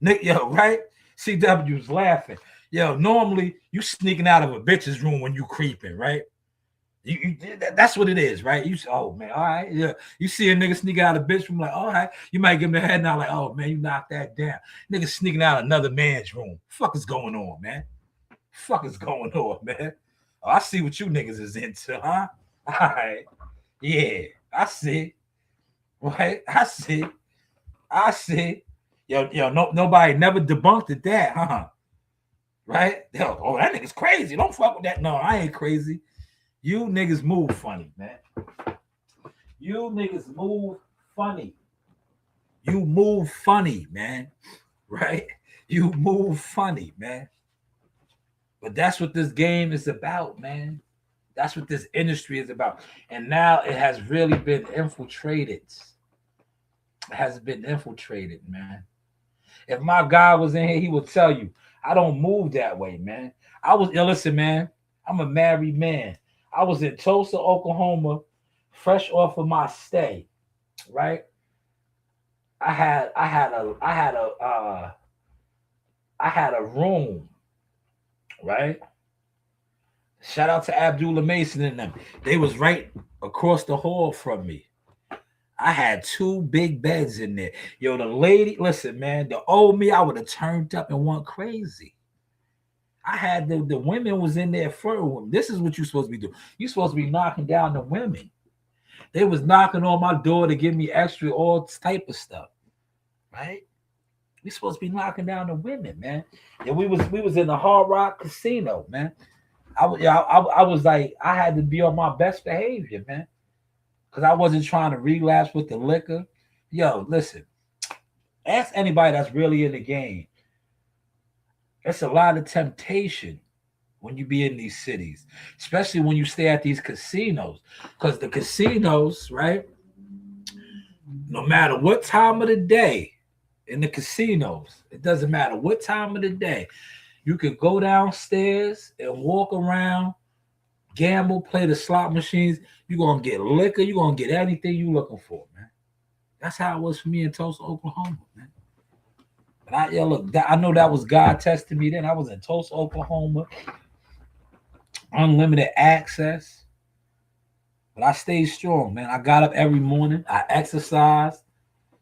Yo, right? CW's laughing. Yo, normally you sneaking out of a bitch's room when you creeping, right? That's what it is, right? Oh man, all right, yeah. You see a nigga sneaking out of a bitch room, like, all right, you might give him a head now, like, oh man, you knocked that down. Nigga sneaking out another man's room. Fuck is going on, man? Fuck is going on, man? Oh, I see what you niggas is into, huh? All right, yeah, I see. Right, I see. Yo, nobody never debunked it that, huh? Right? Yo, oh, that nigga's crazy. Don't fuck with that. No, I ain't crazy. You niggas move funny, man. You niggas move funny. You move funny, man. Right? You move funny, man. But that's what this game is about, man. That's what this industry is about. And now it has really been infiltrated. It has been infiltrated, man. If my guy was in here, he would tell you, I don't move that way, man. Listen, man, I'm a married man. I was in Tulsa, Oklahoma, fresh off of my stay, right? I had a room, right? Shout out to Abdullah Mason and them. They was right across the hall from me. I had 2 big beds in there. Yo, the lady, listen, man, the old me, I would have turned up and went crazy. I had the women was in there for this is what you're supposed to be doing. You're supposed to be knocking down the women. They was knocking on my door to give me extra all type of stuff, right? We supposed to be knocking down the women, man. And we was in the Hard Rock Casino, man. I was like, I had to be on my best behavior, man, because I wasn't trying to relapse with the liquor. Yo, listen, ask anybody that's really in the game. It's a lot of temptation when you be in these cities, especially when you stay at these casinos, because the casinos, right, no matter what time of the day in the casinos, it doesn't matter what time of the day, you can go downstairs and walk around, gamble, play the slot machines. You're going to get liquor. You're going to get anything you're looking for, man. That's how it was for me in Tulsa, Oklahoma, man. But I know that was God testing me then. I was in Tulsa, Oklahoma, unlimited access. But I stayed strong, man. I got up every morning. I exercised.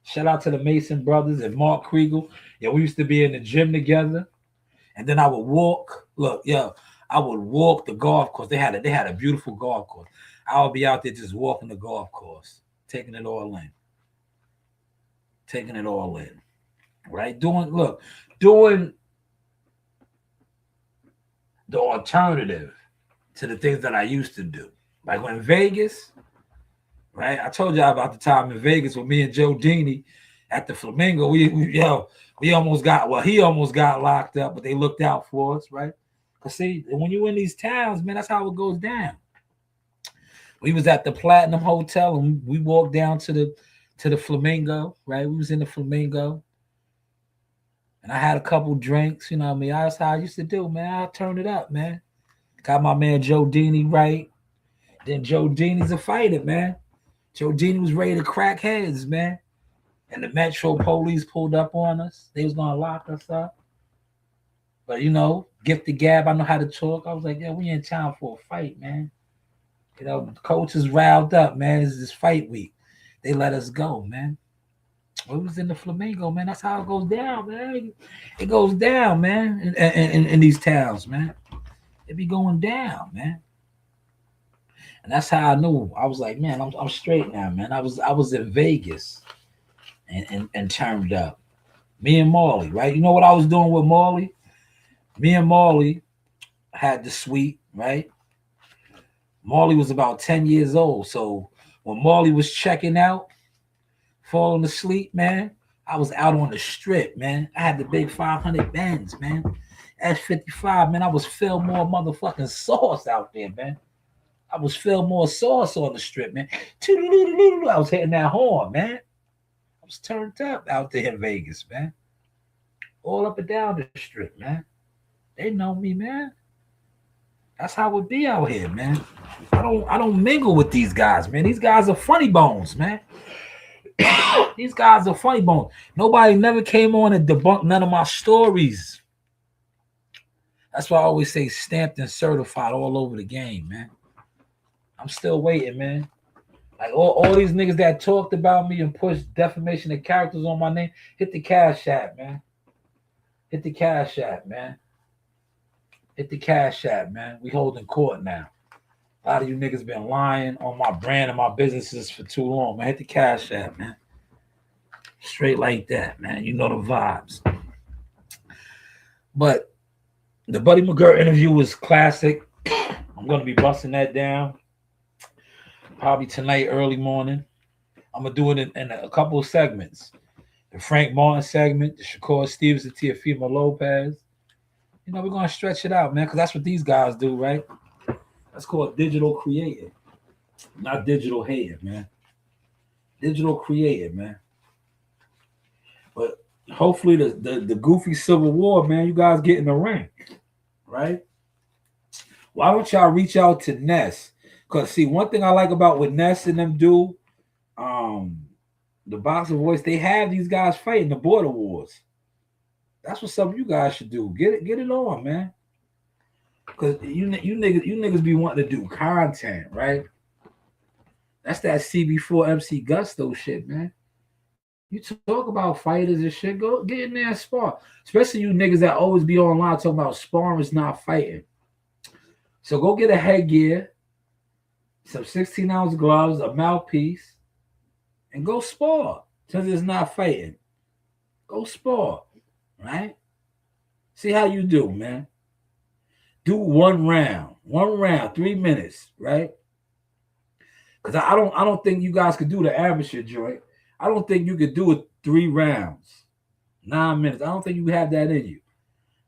Shout out to the Mason brothers and Mark Kriegel. Yeah, we used to be in the gym together. And then I would walk. Look, I would walk the golf course. They had a beautiful golf course. I would be out there just walking the golf course, taking it all in. Right? Doing the alternative to the things that I used to do. Like when Vegas, right? I told y'all about the time in Vegas with me and Joe Dini at the Flamingo. He almost got locked up, but they looked out for us, right? Because see, when you in these towns, man, that's how it goes down. We was at the Platinum Hotel and we walked down to the Flamingo, right? We was in the Flamingo. And I had a couple drinks, you know what I mean? That's how I used to do, man. I turned it up, man. Got my man Joe Dini right. Then Joe Dini's a fighter, man. Joe Dini was ready to crack heads, man. And the Metro police pulled up on us. They was going to lock us up. But, gift the gab, I know how to talk. I was like, yeah, we in town for a fight, man. The coach is riled up, man. It's this fight week. They let us go, man. We was in the Flamingo, man. That's how it goes down, man. It goes down, man, in these towns, man. It be going down, man. And that's how I knew. I was like, man, I'm straight now, man. I was in Vegas and turned up. Me and Marley, right? You know what I was doing with Marley? Me and Marley had the suite, right? Marley was about 10 years old. So when Marley was checking out, falling asleep, man, I was out on the strip, man. I had the big 500 Benz, man. S55, man. I was Fillmore motherfucking sauce out there, man. I was Fillmore sauce on the strip, man. I was hitting that horn, man. was turned up out there in Vegas, man. All up and down the strip, man. They know me, man. That's how it be out here, man. I don't mingle with these guys, man. These guys are funny bones, man. These guys are funny bones. Nobody never came on and debunked none of my stories. That's why I always say stamped and certified all over the game, man. I'm still waiting, man. Like all these niggas that talked about me and pushed defamation of characters on my name, hit the cash app, man. Hit the cash app, man. Hit the cash app, man. We holding court now. A lot of you niggas been lying on my brand and my businesses for too long, man. Hit the cash app, man. Straight like that, man. You know the vibes. But the Buddy McGirt interview was classic. I'm going to be busting that down probably tonight, early morning. I'm going to do it in a couple of segments. The Frank Martin segment, the Shakur Stevens, the Teofimo Lopez. You know, we're going to stretch it out, man, because that's what these guys do, right? That's called digital creative, not digital hating, man. Digital creative, man. But hopefully the goofy Civil War, man, you guys get in the ring, right? Why don't y'all reach out to Ness? Because, see, one thing I like about what Ness and them do, the Boxer Voice, they have these guys fighting the border wars. That's what some of you guys should do. Get it on, man. Because you niggas be wanting to do content, right? That's that CB4 MC Gusto shit, man. You talk about fighters and shit, go get in there and spar. Especially you niggas that always be online talking about sparring is not fighting. So go get a headgear, some 16-ounce gloves, a mouthpiece, and go spar. Since it's not fighting. Go spar, right? See how you do, man. Do one round, 3 minutes, right? Because I don't think you guys could do the amateur joint. I don't think you could do it 3 rounds, 9 minutes. I don't think you have that in you.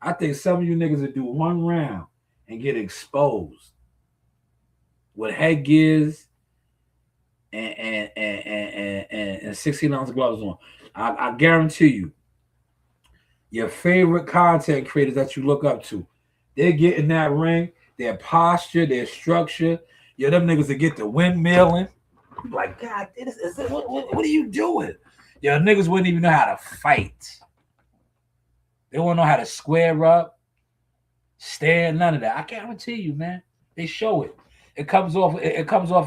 I think some of you niggas would do 1 round and get exposed with headgears and 16-ounce gloves on. I guarantee you, your favorite content creators that you look up to, they get in that ring, their posture, their structure. Yeah, them niggas that get the windmilling. Like, God, what are you doing? Yo, niggas wouldn't even know how to fight. They wouldn't know how to square up, stand, none of that. I guarantee you, man. They show it. It comes off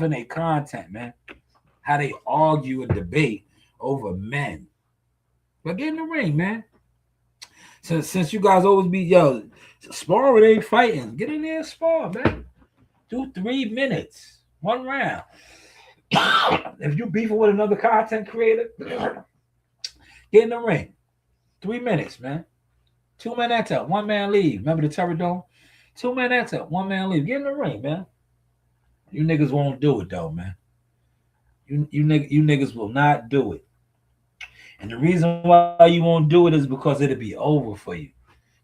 in their content, man. How they argue and debate over men. But get in the ring, man. Since you guys always be, yo, sparring ain't fighting. Get in there and spar, man. Do 3 minutes. 1 round. If you beefing with another content creator, get in the ring. 3 minutes, man. 2 men enter, 1 man leave. Remember the Terror Dome? 2 men enter, 1 man leave. Get in the ring, man. You niggas won't do it though, man. You niggas will not do it. And the reason why you won't do it is because it'll be over for you.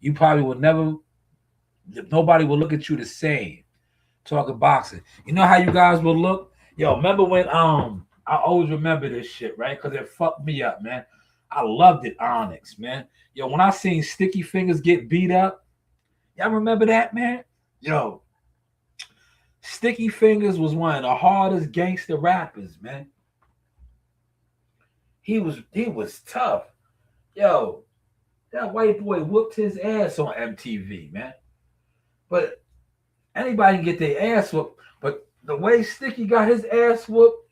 You probably will never. Nobody will look at you the same. Talking boxing. You know how you guys will look? Yo, remember when I always remember this shit, right? Because it fucked me up, man. I loved it, Onyx, man. Yo, when I seen Sticky Fingers get beat up, y'all remember that, man? Yo, Sticky Fingers was one of the hardest gangster rappers, man. He was tough. Yo, that white boy whooped his ass on MTV, man. But anybody can get their ass whooped. But the way Sticky got his ass whooped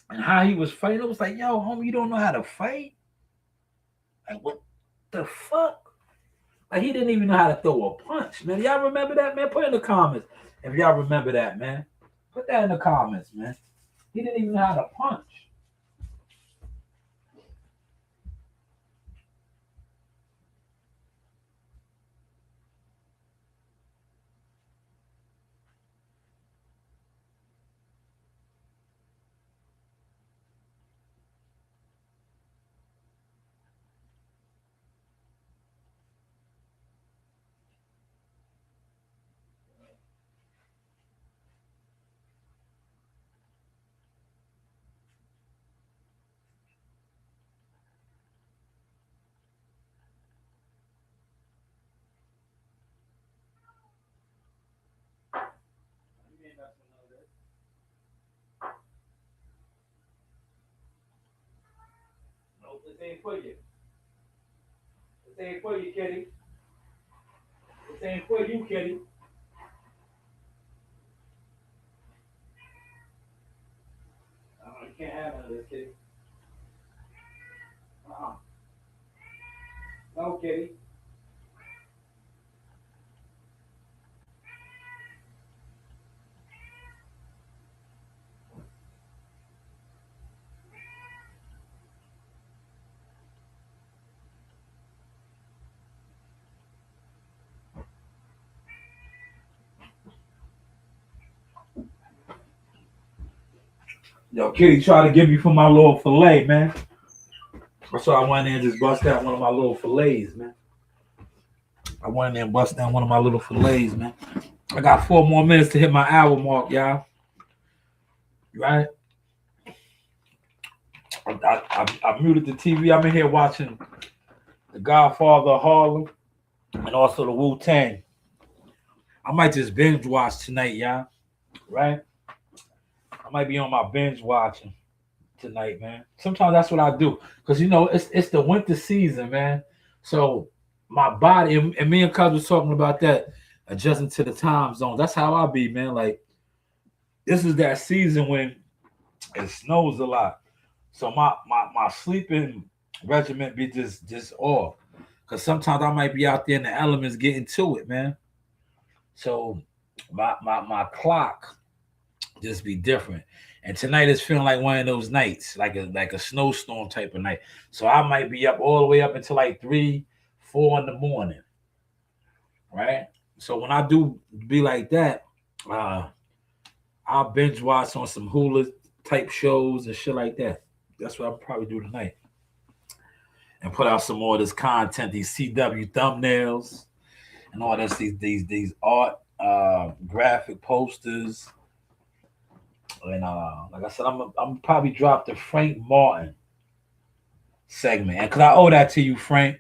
and how he was fighting, it was like, yo, homie, you don't know how to fight? Like, what the fuck? Like, he didn't even know how to throw a punch, man. Y'all remember that, man? Put it in the comments if y'all remember that, man. Put that in the comments, man. He didn't even know how to punch. This ain't for you. This ain't for you, kitty. This ain't for you, kitty. You can't have none of this, kitty. No, kitty. Yo, kitty tried to get me for my little fillet, man. That's why I went in and just bust out one of my little fillets, man. I went in there and bust down one of my little fillets, man. I got 4 more minutes to hit my hour mark, y'all. Right? I muted the TV. I'm in here watching The Godfather of Harlem and also the Wu-Tang. I might just binge watch tonight, y'all. Right? I might be on my binge watching tonight, man. Sometimes that's what I do. Because, you know, it's the winter season, man. So my body, and me and Cuz was talking about that, adjusting to the time zone. That's how I be, man. Like, this is that season when it snows a lot. So my sleeping regimen be just off. Because sometimes I might be out there in the elements getting to it, man. So my clock just be different. And tonight is feeling like one of those nights, like a snowstorm type of night. So I might be up all the way up until like 3, 4 in the morning. Right? So when I do be like that, I'll binge watch on some Hulu type shows and shit like that. That's what I'll probably do tonight. And put out some more of this content, these CW thumbnails and all this, these art graphic posters. And like I said, I'm probably drop the Frank Martin segment. And cause I owe that to you, Frank.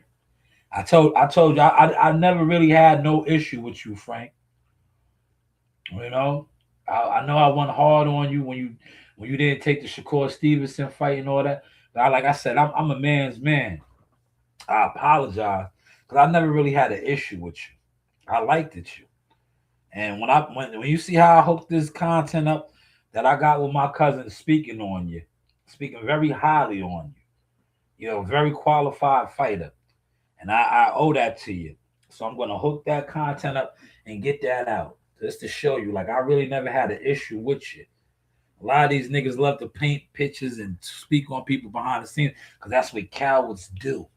I told you I never really had no issue with you, Frank. You know? I know I went hard on you when you didn't take the Shakur Stevenson fight and all that. But like I said, I'm a man's man. I apologize because I never really had an issue with you. I liked it you. And when you see how I hooked this content up that I got with my cousin speaking on you, speaking very highly on you, you know, very qualified fighter. And I owe that to you. So I'm gonna hook that content up and get that out. Just to show you, like I really never had an issue with you. A lot of these niggas love to paint pictures and speak on people behind the scenes because that's what cowards do.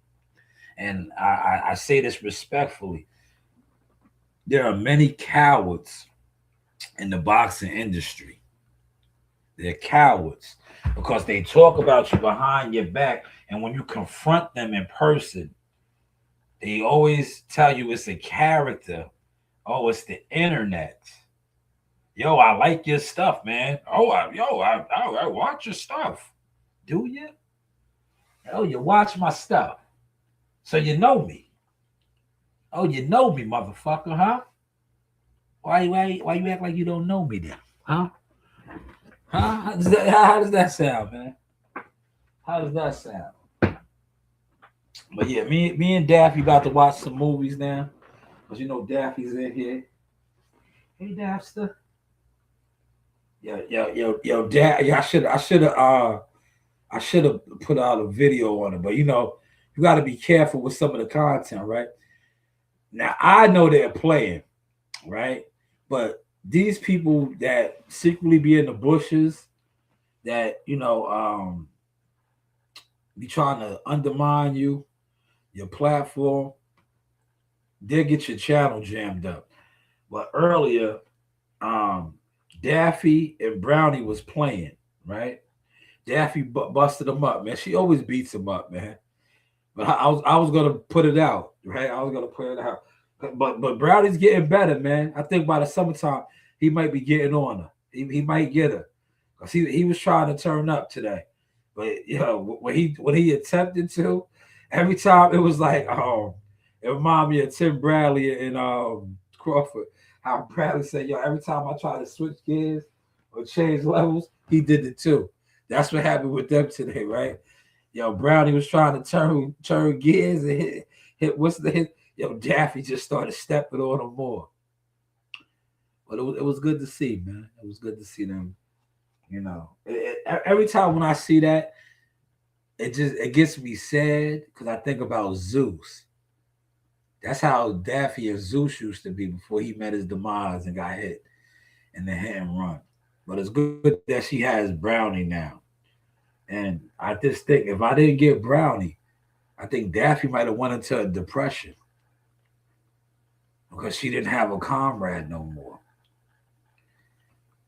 And I say this respectfully. There are many cowards in the boxing industry. They're cowards because they talk about you behind your back. And when you confront them in person, they always tell you it's a character. Oh, it's the internet. Yo, I like your stuff, man. Oh, I watch your stuff. Do you? Oh, you watch my stuff. So you know me. Oh, you know me, motherfucker, huh? Why you act like you don't know me then? Huh? Huh? How does that sound, man? How does that sound? But yeah, me and Daffy about to watch some movies now. Because you know Daffy's in here. Hey Daffster. Yo, Dad. Yeah, I should have put out a video on it, but you know, you got to be careful with some of the content, right? Now I know they're playing, right? But these people that secretly be in the bushes, that you know, be trying to undermine you, your platform, they'll get your channel jammed up. But earlier, Daffy and Brownie was playing, right? Daffy busted him up, man. She always beats him up, man. But I was gonna put it out, right? I was gonna put it out. But Brownie's getting better, man. I think by the summertime he might be getting on her. He might get her. Cause he was trying to turn up today. But you know, when he attempted to, every time it was like, it reminded me of Tim Bradley and Crawford. How Bradley said, yo, every time I try to switch gears or change levels, he did it too. That's what happened with them today, right? Yo, Brownie was trying to turn gears and hit what's the hit? Yo, Daffy just started stepping on him more. But it was good to see, man. It was good to see them. Every time when I see that, it gets me sad because I think about Zeus. That's how Daffy and Zeus used to be before he met his demise and got hit in the hit and run. But it's good that she has Brownie now. And I just think if I didn't get Brownie, I think Daffy might have went into a depression because she didn't have a comrade no more.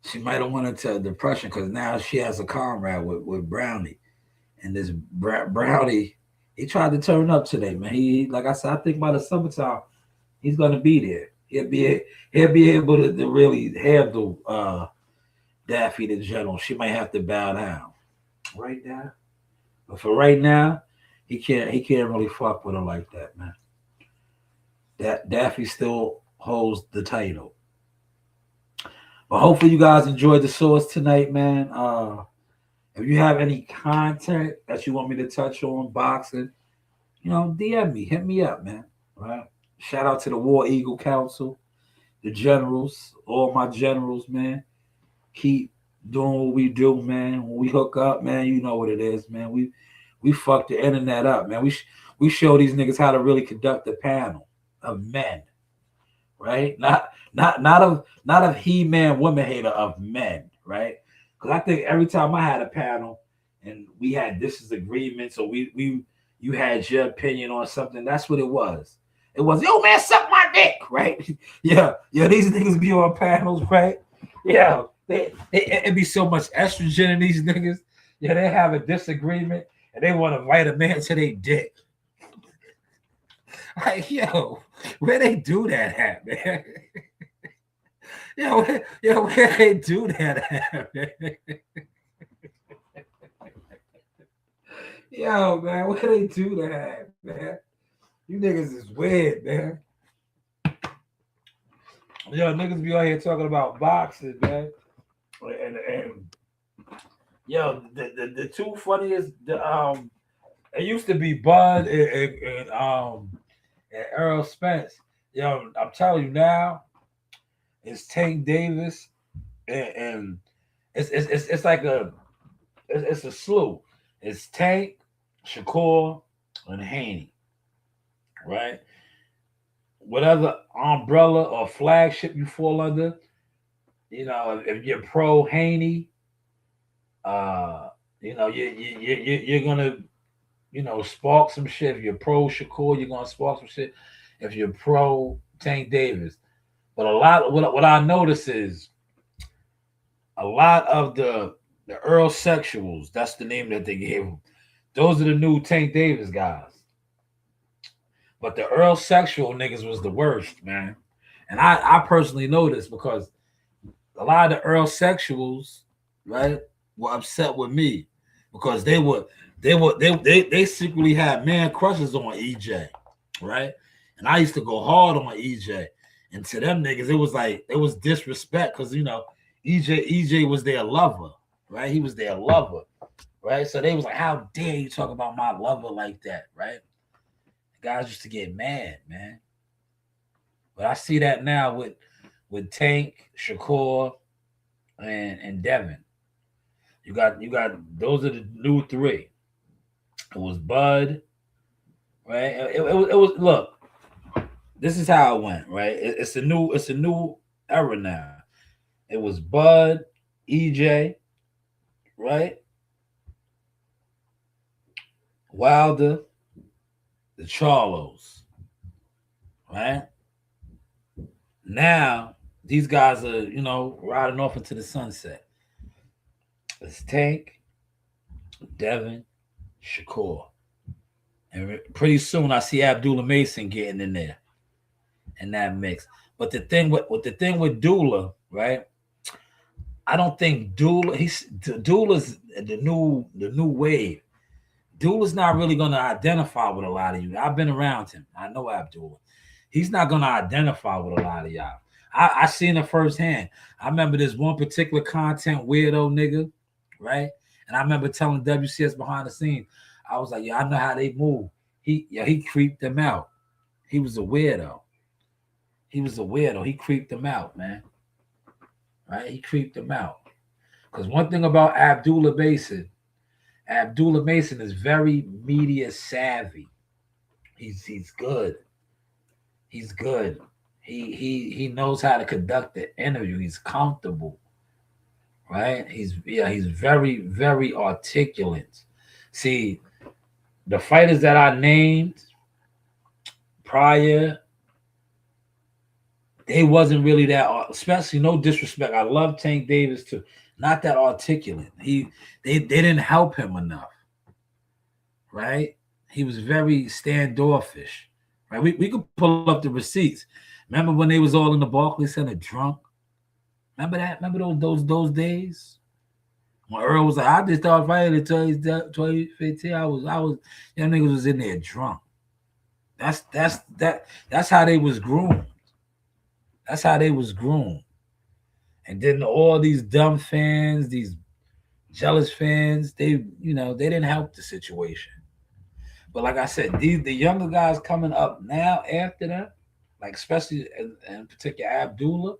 She might have went into a depression because now she has a comrade with Brownie. And this Brownie, he tried to turn up today, man. He like I said, I think by the summertime, he's gonna be there. He'll be able to really handle Daffy the General. She might have to bow down right now. But for right now, he can't really fuck with her like that, man. That Daffy still holds the title. But hopefully you guys enjoyed the source tonight, man. If you have any content that you want me to touch on, boxing, DM me, hit me up, man. All right. Shout out to the War Eagle Council, the generals, all my generals, man. Keep doing what we do, man. When we hook up, man, you know what it is, man. We fuck the internet up, man. We show these niggas how to really conduct a panel of men, right? Not of he-man, woman hater, of men, right? Because I think every time I had a panel and we had disagreements or you had your opinion on something, that's what it was. It was, yo, man, suck my dick, right? Yeah, these niggas be on panels, right? Yeah, it be so much estrogen in these niggas. Yeah, they have a disagreement and they want to invite a man to their dick. Like, yo, where they do that at, man? Where they do that at, man? Yo, man, where they do that at, man? You niggas is weird, man. Yo, niggas be out here talking about boxing, man. And yo, the two funniest, it used to be Bud and Earl Spence. Yo, I'm telling you now, it's Tank Davis and it's like it's a slew. It's Tank, Shakur, and Haney, right? Whatever umbrella or flagship you fall under, if you're pro Haney, you're gonna, spark some shit. If you're pro Shakur, you're gonna spark some shit. If you're pro Tank Davis, but a lot what I notice is a lot of the Earl Sexuals. That's the name that they gave them. Those are the new Tank Davis guys. But the Earl Sexual niggas was the worst, man. And I personally know this because a lot of the Earl Sexuals, right, were upset with me because they secretly had man crushes on EJ, right? And I used to go hard on EJ. And to them niggas, it was like it was disrespect because EJ was their lover, right? He was their lover, right? So they was like, how dare you talk about my lover like that, right? Guys used to get mad, man. But I see that now with Tank, Shakur, and Devin. You got those are the new three. It was Bud, right? It was look. This is how it went, right? It's a new era now. It was Bud, EJ, right? Wilder, the Charlos, right? Now these guys are, riding off into the sunset. It's Tank, Devin, Shakur, and pretty soon I see Abdullah Mason getting in there in that mix. But the thing with Dula, right? I don't think Dula's the new wave. Dula's not really going to identify with a lot of you. I've been around him. I know Abdullah. He's not going to identify with a lot of y'all. I seen it firsthand. I remember this one particular content weirdo nigga, right? And I remember telling WCS behind the scenes, I was like, yeah, I know how they move. He creeped them out. He was a weirdo. He was a weirdo. He creeped them out, man. Right? He creeped them out. Because one thing about Abdullah Mason is very media savvy. He's good. He's good. He knows how to conduct the interview. He's comfortable, right? He's very very articulate. See, the fighters that I named prior, they wasn't really that, especially no disrespect. I love Tank Davis too. Not that articulate. They didn't help him enough, right? He was very standoffish, right? We could pull up the receipts. Remember when they was all in the Barclays Center drunk? Remember that? Remember those days? When Earl was like, I just started fighting until 2015. Them niggas was in there drunk. That's how they was groomed. That's how they was groomed. And then all these dumb fans, these jealous fans, they didn't help the situation. But like I said, the younger guys coming up now after that, like especially in particular Abdullah,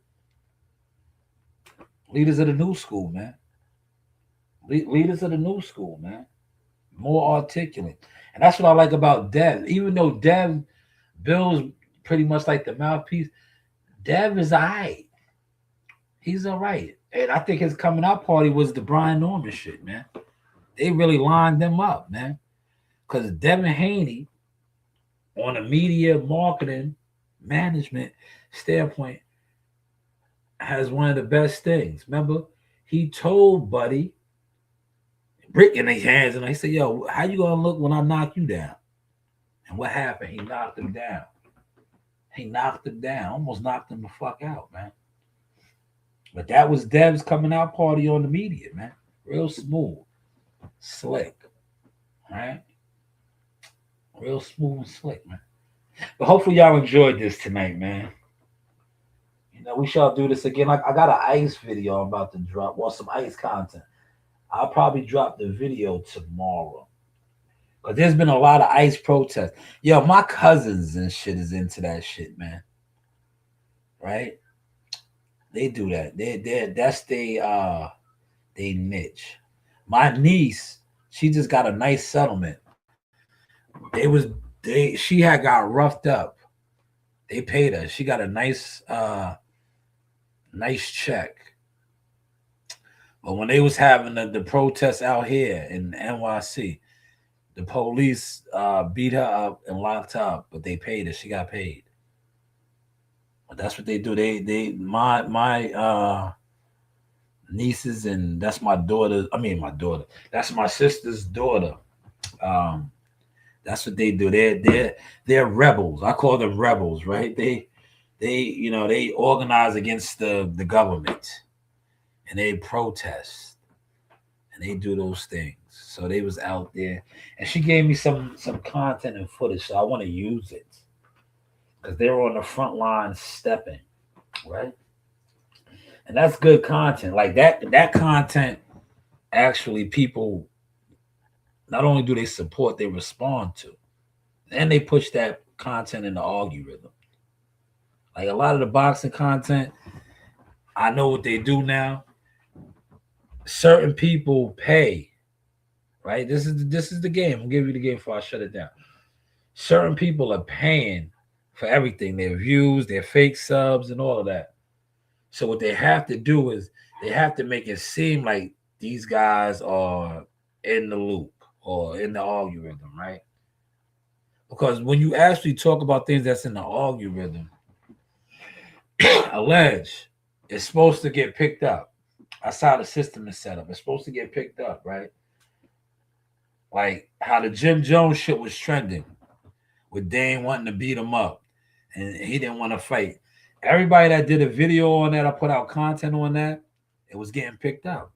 leaders of the new school, man. Leaders of the new school, man. More articulate. And that's what I like about Dev. Even though Bill's pretty much like the mouthpiece, Dev is all right. He's all right. And I think his coming out party was the Brian Norman shit, man. They really lined them up, man. Because Devin Haney, on a media marketing management standpoint, has one of the best things. Remember, he told Buddy, brick in his hands, and he said, yo, how you gonna look when I knock you down? And what happened? He knocked him down. Almost knocked him the fuck out, man. But that was Dev's coming out party on the media, man. Real smooth, slick, right? Real smooth and slick, man. But hopefully y'all enjoyed this tonight, man. We shall do this again. Like I got an ice video I'm about to drop, or some ice content. I'll probably drop the video tomorrow. But there's been a lot of ice protests. Yo, my cousins and shit is into that shit, man. Right? They do that. That's they niche. My niece, she just got a nice settlement. She had got roughed up. They paid her. She got a nice check. But when they was having the protests out here in NYC, the police beat her up and locked her up, but they paid her. She got paid. But that's what they do. My nieces, and that's my daughter. I mean, my daughter. That's my sister's daughter. That's what they do. They're rebels. I call them rebels, right? They organize against the government, and they protest, and they do those things. So they was out there, and she gave me some content and footage, so I want to use it because they were on the front line stepping, right? And that's good content. Like that content, actually, people not only do they support, they respond to, and they push that content in the algorithm. Like a lot of the boxing content, I know what they do now. Certain people pay, right? This is the game. I'll give you the game before I shut it down. Certain people are paying for everything, their views, their fake subs, and all of that. So what they have to do is they have to make it seem like these guys are in the loop or in the algorithm, right? Because when you actually talk about things that's in the algorithm, allege, it's supposed to get picked up. That's how the system is set up. It's supposed to get picked up, right? Like how the Jim Jones shit was trending with Dane wanting to beat him up and he didn't want to fight. Everybody that did a video on that, I put out content on that, it was getting picked up.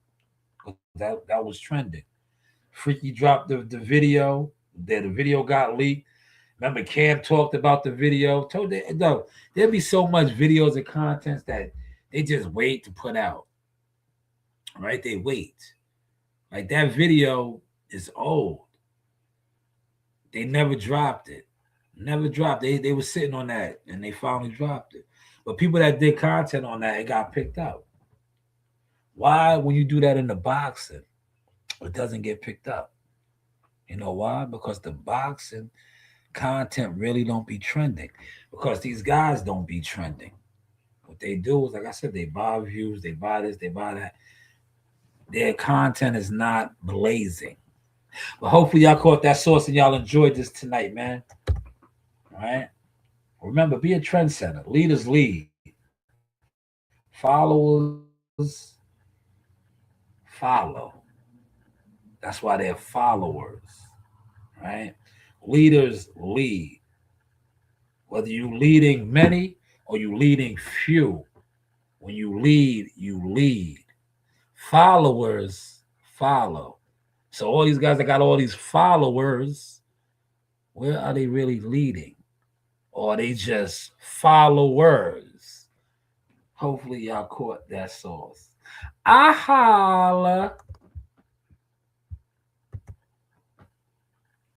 That was trending. Freaky dropped the video. The video got leaked. Remember, Cam talked about the video. There'll be so much videos and contents that they just wait to put out. Right? They wait. Like that video is old. They never dropped it. Never dropped. They were sitting on that and they finally dropped it. But people that did content on that, it got picked up. Why, when you do that in the boxing, it doesn't get picked up? You know why? Because the boxing content really don't be trending. Because these guys don't be trending. What they do is, like I said, they buy views, they buy this, they buy that. Their content is not blazing. But hopefully y'all caught that sauce and y'all enjoyed this tonight, man. All right. Remember, be a trendsetter. Leaders lead. Followers follow. That's why they're followers. Right? Leaders lead. Whether you leading many or you leading few. When you lead. Followers follow. So all these guys that got all these followers, where are they really leading? Or are they just followers? Hopefully y'all caught that sauce. I holla.